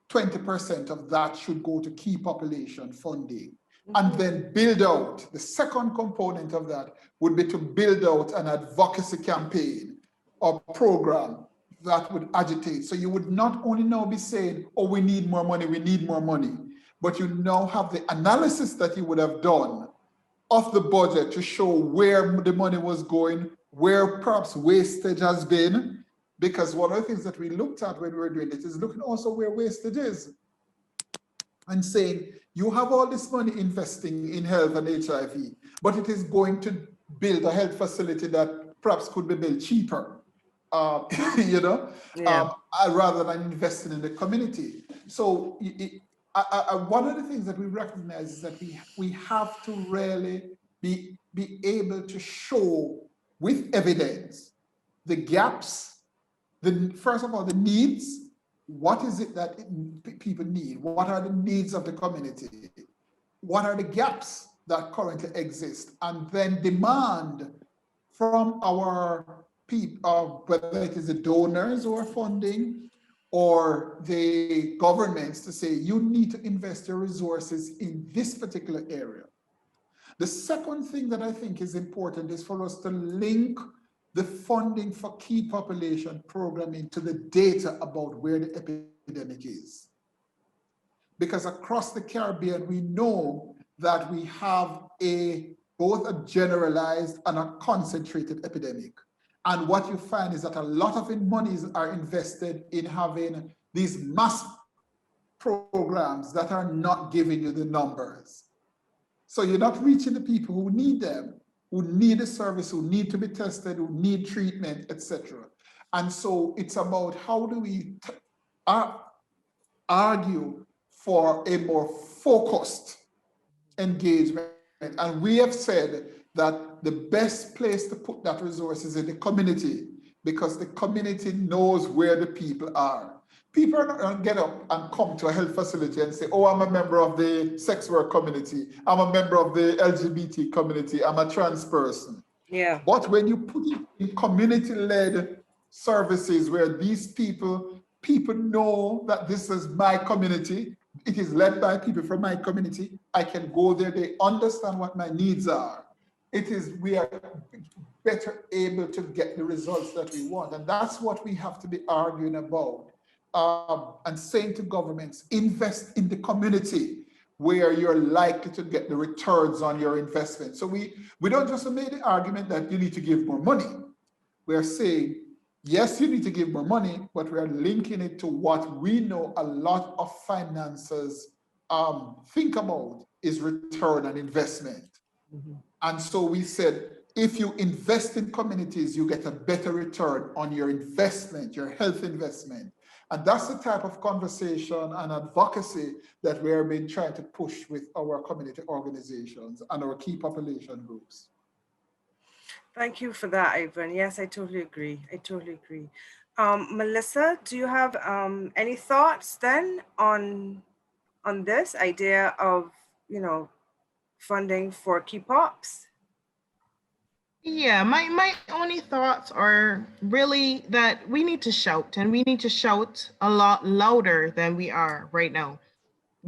20% of that should go to key population funding. And then build out, the second component of that would be to build out an advocacy campaign or program that would agitate. So you would not only now be saying, oh, we need more money, but you now have the analysis that you would have done of the budget to show where the money was going, where perhaps wastage has been, because one of the things that we looked at when we were doing it is looking also where wastage is and saying, you have all this money investing in health and HIV, but it is going to build a health facility that perhaps could be built cheaper, you know, rather than investing in the community. So one of the things that we recognize is that we have to really be able to show with evidence the gaps, first of all, the needs. What is it that people need? What are the needs of the community? What are the gaps that currently exist? And then demand from our people, whether it is the donors who are funding or the governments, to say, you need to invest your resources in this particular area. The second thing that I think is important is for us to link the funding for key population programming to the data about where the epidemic is. Because across the Caribbean, we know that we have both a generalized and a concentrated epidemic. And what you find is that a lot of monies are invested in having these mass programs that are not giving you the numbers. So you're not reaching the people who need them, who need a service, who need to be tested, who need treatment, etc. And so it's about how do we argue for a more focused engagement. And we have said that the best place to put that resource is in the community, because the community knows where the people are. People are not going to get up and come to a health facility and say, oh, I'm a member of the sex work community. I'm a member of the LGBT community. I'm a trans person. Yeah. But when you put it in community-led services where these people know that this is my community, it is led by people from my community, I can go there, they understand what my needs are. We are better able to get the results that we want. And that's what we have to be arguing about. And saying to governments, invest in the community where you're likely to get the returns on your investment. So we don't just make the argument that you need to give more money. We're saying, yes, you need to give more money, but we're linking it to what we know a lot of financiers think about is return on investment. Mm-hmm. And so we said, if you invest in communities, you get a better return on your investment, your health investment. And that's the type of conversation and advocacy that we have been trying to push with our community organizations and our key population groups. Thank you for that, Ivan. Yes, I totally agree. I totally agree. Melissa, do you have any thoughts then on this idea of, funding for key pops? Yeah, my only thoughts are really that we need to shout, and we need to shout a lot louder than we are right now,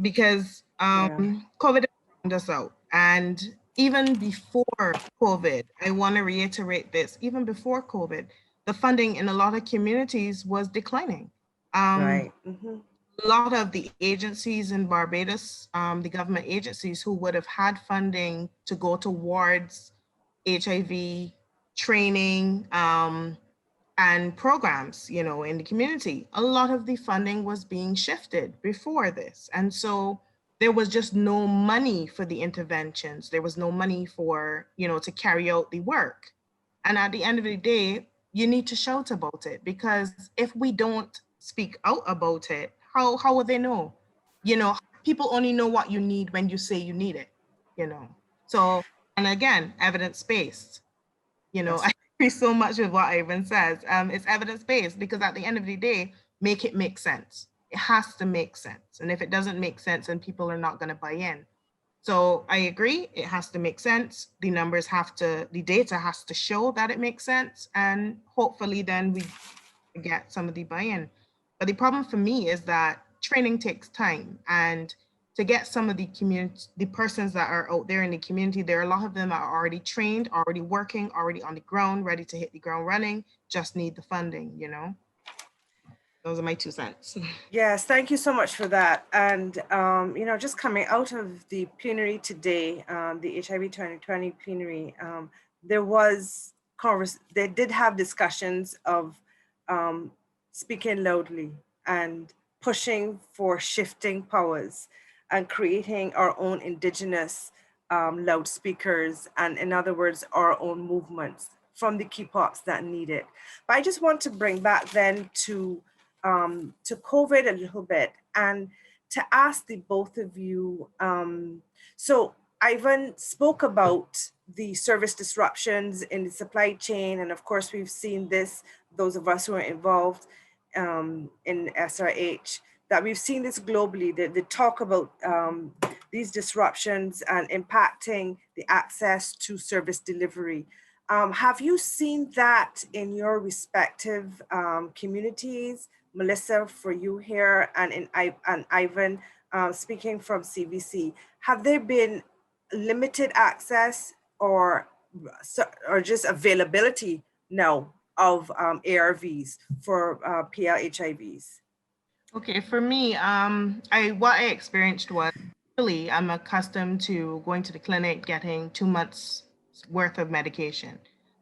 because COVID found us out. And even before COVID, I want to reiterate this, even before COVID, the funding in a lot of communities was declining. Right. Mm-hmm. A lot of the agencies in Barbados, the government agencies who would have had funding to go towards HIV training and programs, in the community, a lot of the funding was being shifted before this. And so there was just no money for the interventions. There was no money for, to carry out the work. And at the end of the day, you need to shout about it, because if we don't speak out about it, how would they know? People only know what you need when you say you need it, So, and again, evidence-based, I agree so much with what Ivan says. It's evidence-based, because at the end of the day, make it make sense. It has to make sense. And if it doesn't make sense, then people are not going to buy in. So I agree, it has to make sense. The data has to show that it makes sense. And hopefully then we get some of the buy-in. But the problem for me is that training takes time, and to get some of the persons that are out there in the community, there are a lot of them that are already trained, already working, already on the ground, ready to hit the ground running, just need the funding, Those are my 2 cents. Yes, thank you so much for that. And, just coming out of the plenary today, the HIV 2020 plenary, they did have discussions of speaking loudly and pushing for shifting powers and creating our own indigenous loudspeakers, and in other words, our own movements from the key pops that need it. But I just want to bring back then to COVID a little bit, and to ask the both of you. So Ivan spoke about the service disruptions in the supply chain, and of course we've seen this, those of us who are involved in SRH, that we've seen this globally, the talk about these disruptions and impacting the access to service delivery. Have you seen that in your respective communities? Melissa, for you here, and Ivan, speaking from CVC, have there been limited access or just availability now of ARVs for PLHIVs? Okay, for me, what I experienced was, really, I'm accustomed to going to the clinic, getting 2 months worth of medication.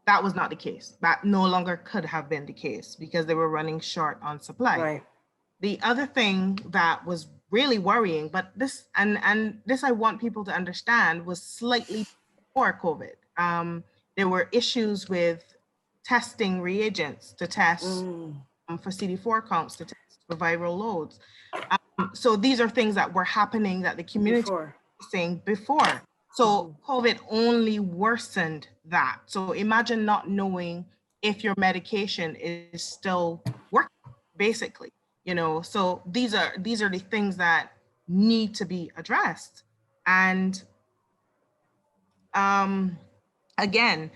That was not the case. That no longer could have been the case, because they were running short on supply. Right. The other thing that was really worrying, but this, and this I want people to understand, was slightly before COVID. There were issues with testing reagents to test for CD4 counts, to test for viral loads. So these are things that were happening that the community was saying before. So COVID only worsened that. So imagine not knowing if your medication is still working, basically, you know. So these are the things that need to be addressed. And again,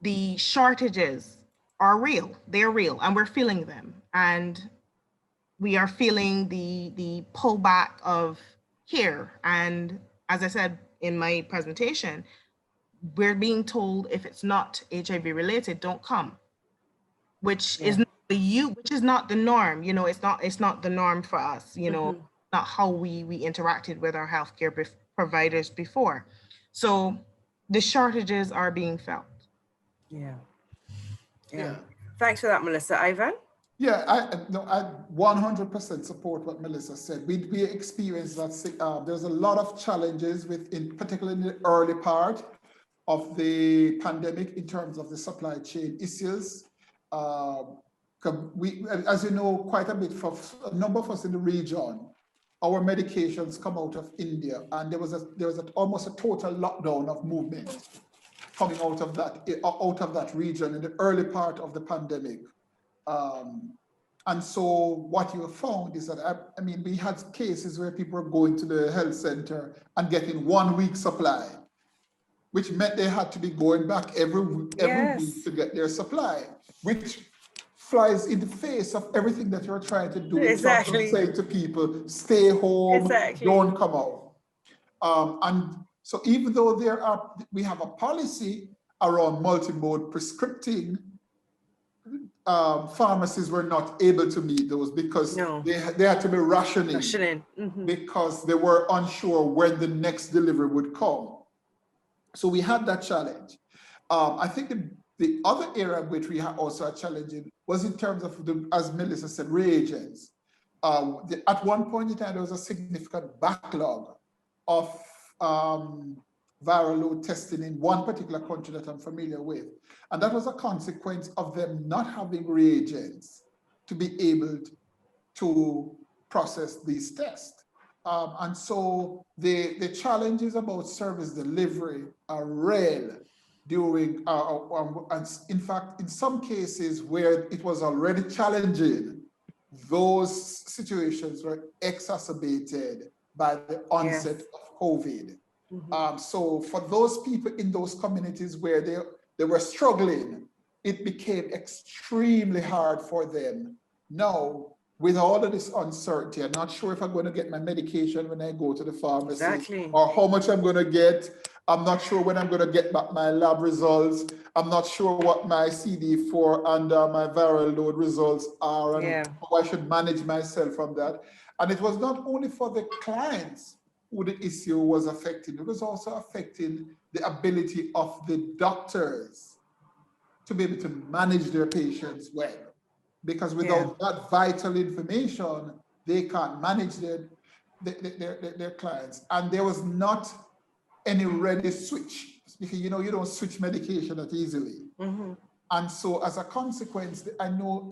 the shortages are real. They're real, and we're feeling them. And we are feeling the pullback of care. And as I said in my presentation, we're being told if it's not HIV related, don't come, which is not the norm. You know, it's not the norm for us. You know, not how we interacted with our healthcare providers before. So the shortages are being felt. Yeah. Thanks for that, Melissa. Ivan? Yeah, I 100% support what Melissa said. We experienced that there's a lot of challenges particularly in the early part of the pandemic in terms of the supply chain issues. As you know, quite a bit for a number of us in the region, our medications come out of India, and there was almost a total lockdown of movement coming out of that region in the early part of the pandemic. And so what you have found is that, I mean, we had cases where people were going to the health center and getting 1 week supply, which meant they had to be going back every week to get their supply, which flies in the face of everything that you're trying to do. Exactly. Saying to people, stay home, don't come out. And so even though we have a policy around multimode prescripting, pharmacies were not able to meet those because they had to be rationing. Because they were unsure when the next delivery would come. So we had that challenge. I think the other area which we had also a challenge in was in terms of, as Melissa said, reagents. At one point in time, there was a significant backlog of viral load testing in one particular country that I'm familiar with. And that was a consequence of them not having reagents to be able to process these tests. And so the challenges about service delivery are real during, and in fact, in some cases where it was already challenging, those situations were exacerbated by the onset of COVID. So for those people in those communities where they were struggling, it became extremely hard for them. Now, with all of this uncertainty, I'm not sure if I'm going to get my medication when I go to the pharmacy, or how much I'm going to get. I'm not sure when I'm going to get back my lab results. I'm not sure what my CD4 and my viral load results are, and how I should manage myself from that. And it was not only for the clients who the issue was affecting, it was also affecting the ability of the doctors to be able to manage their patients well. Because without that vital information, they can't manage their clients. And there was not any ready switch, because you don't switch medication that easily. And so as a consequence, I know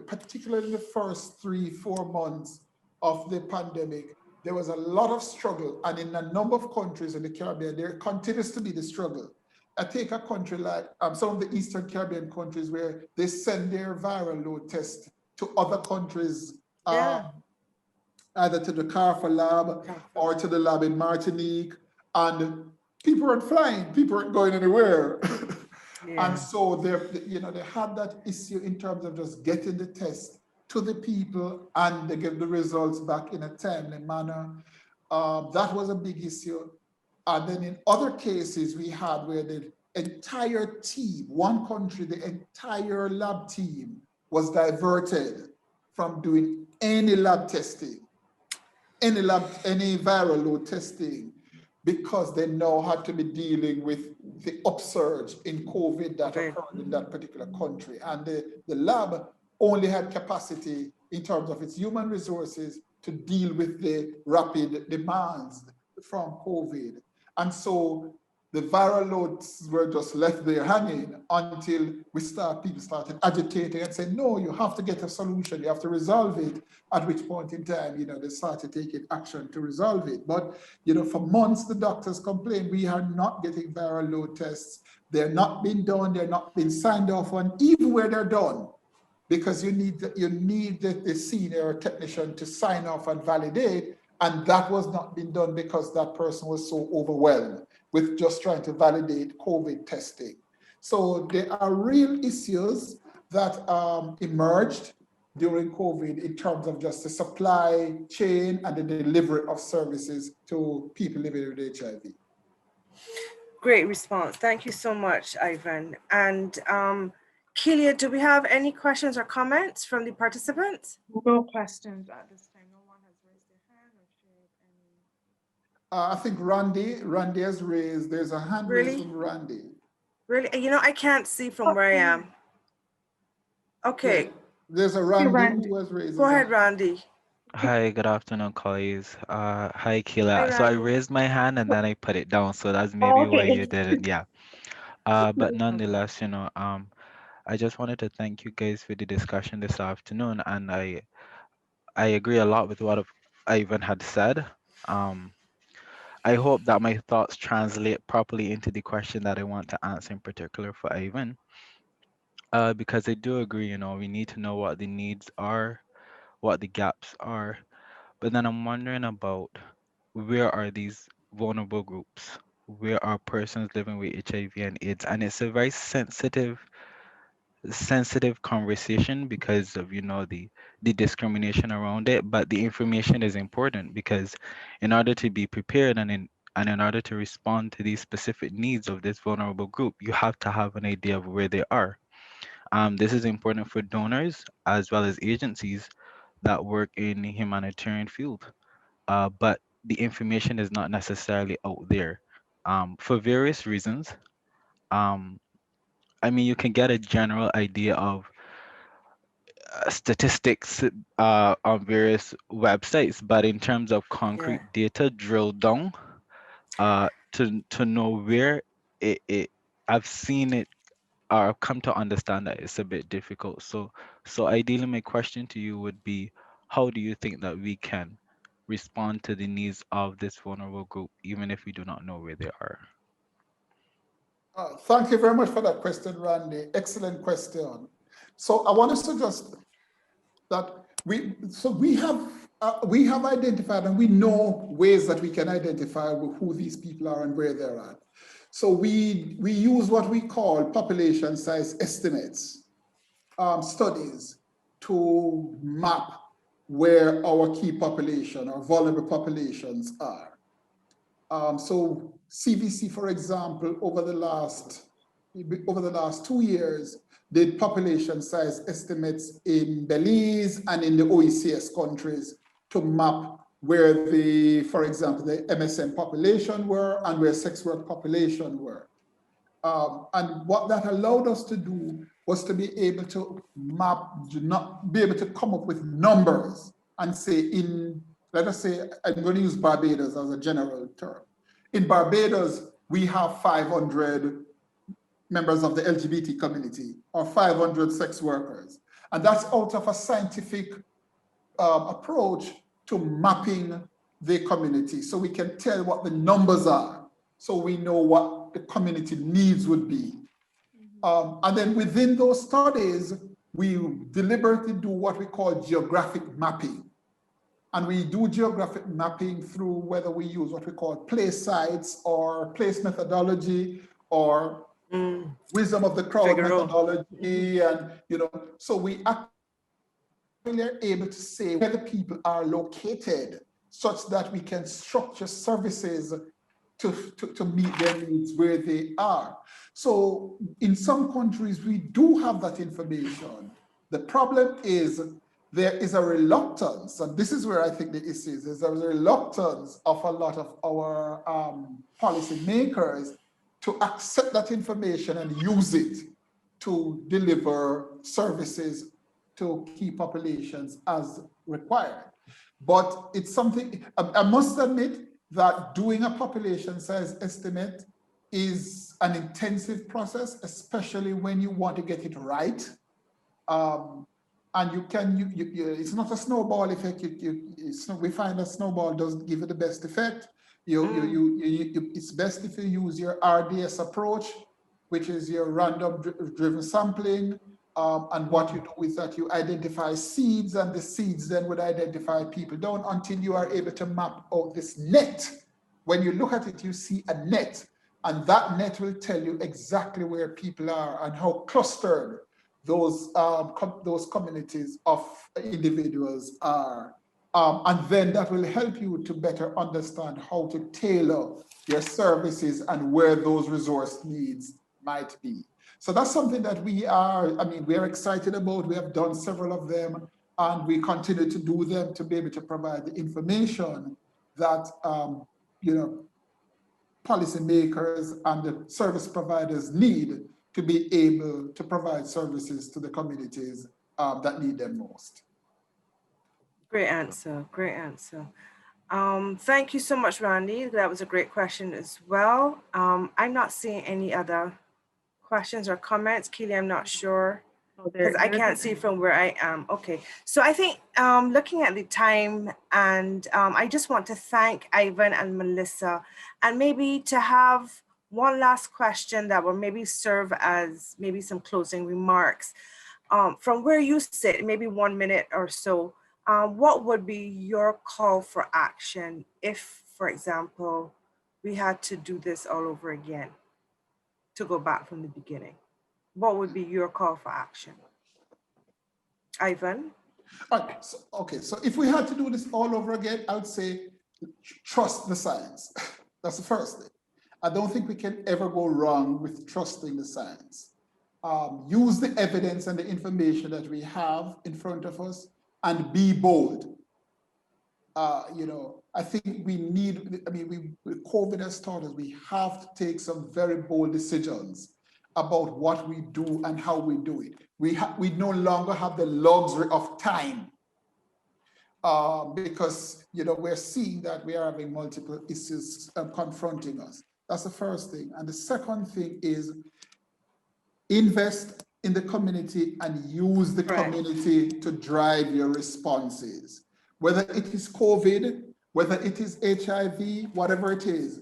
particularly in the first 3-4 months of the pandemic, there was a lot of struggle. And in a number of countries in the Caribbean, there continues to be the struggle. I take a country like some of the Eastern Caribbean countries where they send their viral load test to other countries, either to the Carrefour lab or to the lab in Martinique, and people weren't flying, people weren't going anywhere. And so they had that issue in terms of just getting the test to the people and they get the results back in a timely manner. That was a big issue. And then in other cases, we had where the entire team, one country, the entire lab team was diverted from doing any lab testing, any viral load testing, because they now had to be dealing with the upsurge in COVID that occurred in that particular country. And the lab only had capacity in terms of its human resources to deal with the rapid demands from COVID. And so the viral loads were just left there hanging until people started agitating and saying, no, you have to get a solution, you have to resolve it, at which point in time, they started taking action to resolve it. But, for months, the doctors complained, we are not getting viral load tests. They're not being done, they're not being signed off on, even where they're done, because you need the senior technician to sign off and validate, and that was not being done because that person was so overwhelmed with just trying to validate COVID testing. So there are real issues that emerged during COVID in terms of just the supply chain and the delivery of services to people living with HIV. Great response. Thank you so much, Ivan. And Kelia, do we have any questions or comments from the participants? No questions at this time. No one has raised their hand or shared any. I think Randy has raised, there's a hand raised from Randy. Really? I can't see from where I am. Okay. Yeah, there's a Randy who has raised. Go ahead, Randy. Hi, good afternoon, colleagues. Hi, Keila. Hi, So I Randy. raised my hand and then I put it down. So that's maybe why you didn't. Yeah. But nonetheless, I just wanted to thank you guys for the discussion this afternoon, and I agree a lot with what Ivan had said. I hope that my thoughts translate properly into the question that I want to answer in particular for Ivan. Because I do agree, we need to know what the needs are, what the gaps are. But then I'm wondering about where are these vulnerable groups? Where are persons living with HIV and AIDS? And it's a very sensitive conversation because of the discrimination around it. But the information is important because in order to be prepared and in order to respond to these specific needs of this vulnerable group, you have to have an idea of where they are. This is important for donors as well as agencies that work in the humanitarian field. But the information is not necessarily out there for various reasons. Um, you can get a general idea of statistics on various websites, but in terms of concrete data, drill down to know where I've seen it or I've come to understand that it's a bit difficult. So ideally, my question to you would be, how do you think that we can respond to the needs of this vulnerable group, even if we do not know where they are? Thank you very much for that question, Randy. Excellent question. So I want to suggest that we have identified and we know ways that we can identify who these people are and where they're at. So we use what we call population size estimates, studies to map where our key population or vulnerable populations are. So CVC, for example, over the last 2 years, did population size estimates in Belize and in the OECS countries to map where for example, the MSM population were and where sex work population were. And what that allowed us to do was to be able to be able to come up with numbers and say let us say, I'm going to use Barbados as a general term. In Barbados, we have 500 members of the LGBT community or 500 sex workers. And that's out of a scientific approach to mapping the community. So we can tell what the numbers are. So we know what the community needs would be. And then within those studies, we deliberately do what we call geographic mapping. And we do geographic mapping through whether we use what we call place sites or place methodology or wisdom of the crowd methodology. And, so we actually are able to say where the people are located such that we can structure services to meet their needs where they are. So in some countries, we do have that information. The problem is there is a reluctance, and this is where I think the issue is, there's a reluctance of a lot of our policymakers to accept that information and use it to deliver services to key populations as required. But it's something, I must admit that doing a population size estimate is an intensive process, especially when you want to get it right. And it's not a snowball effect. We find that snowball doesn't give it the best effect. It's best if you use your RDS approach, which is your random driven sampling. And what you do is that you identify seeds, and the seeds then would identify people down until you are able to map out this net. When you look at it, you see a net, and that net will tell you exactly where people are and how clustered those communities of individuals are. And then that will help you to better understand how to tailor your services and where those resource needs might be. So that's something that we are excited about. We have done several of them, and we continue to do them to be able to provide the information that policymakers and the service providers need to be able to provide services to the communities that need them most. Great answer, great answer. Thank you so much, Randy. That was a great question as well. I'm not seeing any other questions or comments. Keely, I'm not sure, because I can't see from where I am. Okay, so I think looking at the time, and I just want to thank Ivan and Melissa, and maybe to have one last question that will maybe serve as maybe some closing remarks. From where you sit, maybe 1 minute or so, what would be your call for action if, for example, we had to do this all over again, to go back from the beginning? What would be your call for action? Ivan? Okay, so if we had to do this all over again, I would say trust the science. That's the first thing. I don't think we can ever go wrong with trusting the science. Use the evidence and the information that we have in front of us and be bold. I think we need, COVID has taught us we have to take some very bold decisions about what we do and how we do it. We no longer have the luxury of time because we're seeing that we are having multiple issues confronting us. That's the first thing. And the second thing is invest in the community and use the community to drive your responses. Whether it is COVID, whether it is HIV, whatever it is,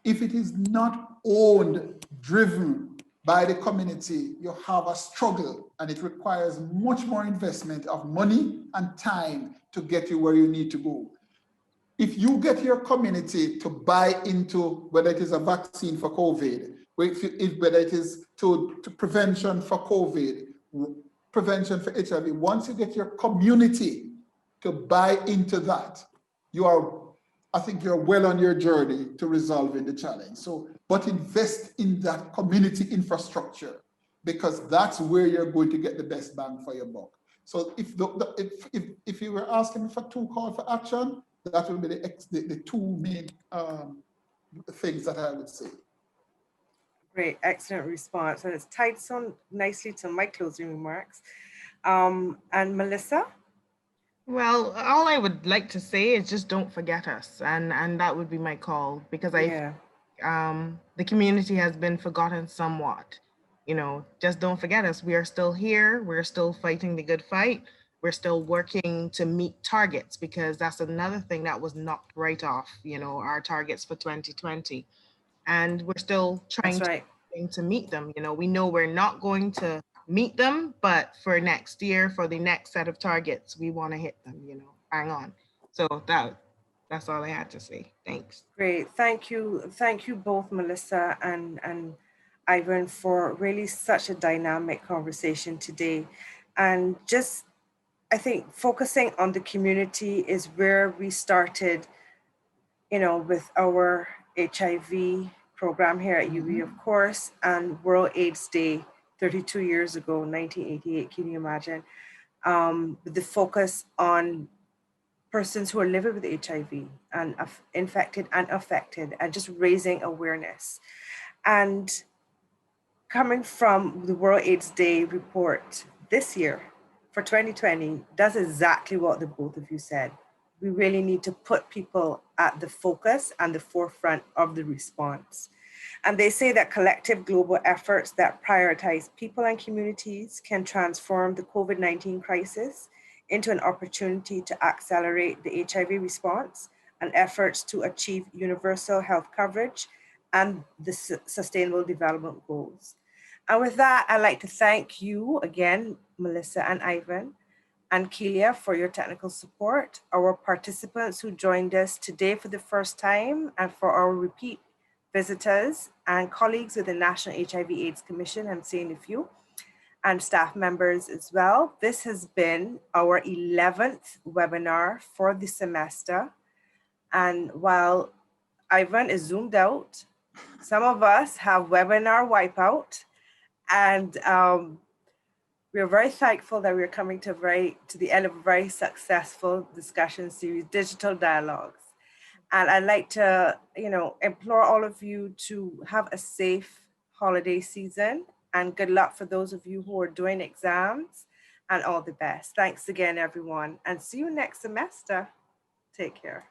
if it is not owned, driven by the community, you have a struggle, and it requires much more investment of money and time to get you where you need to go. If you get your community to buy into whether it is a vaccine for COVID, whether it is to prevention for COVID, prevention for HIV, once you get your community to buy into that, I think you're well on your journey to resolving the challenge. So, but invest in that community infrastructure, because that's where you're going to get the best bang for your buck. So if you were asking me for 2 calls for action, that would be the 2 main things that I would say. Great, excellent response. And it's tied so nicely to my closing remarks. And Melissa? Well, all I would like to say is just don't forget us. And that would be my call, because the community has been forgotten somewhat. Just don't forget us. We are still here. We're still fighting the good fight. We're still working to meet targets, because that's another thing that was knocked right off, our targets for 2020. And we're still trying to meet them. We know we're not going to meet them, but for next year, for the next set of targets, we want to hit them, hang on. So that's all I had to say. Thanks. Great, thank you both, Melissa and Ivan, for really such a dynamic conversation today. And just, I think focusing on the community is where we started, with our HIV program here at UWI, of course, and World AIDS Day 32 years ago, 1988, can you imagine? With the focus on persons who are living with HIV and infected and affected, and just raising awareness. And coming from the World AIDS Day report this year for 2020, that's exactly what the both of you said. We really need to put people at the focus and the forefront of the response. And they say that collective global efforts that prioritize people and communities can transform the COVID-19 crisis into an opportunity to accelerate the HIV response and efforts to achieve universal health coverage and the Sustainable Development Goals. And with that, I'd like to thank you again, Melissa and Ivan, and Kelia for your technical support, our participants who joined us today for the first time, and for our repeat visitors and colleagues with the National HIV/AIDS Commission, I'm saying a few, and staff members as well. This has been our 11th webinar for the semester. And while Ivan is zoomed out, some of us have webinar wipeout, and we're very thankful that we're coming to the end of a very successful discussion series, Digital Dialogues. And I'd like to, implore all of you to have a safe holiday season, and good luck for those of you who are doing exams, and all the best. Thanks again, everyone, and see you next semester. Take care.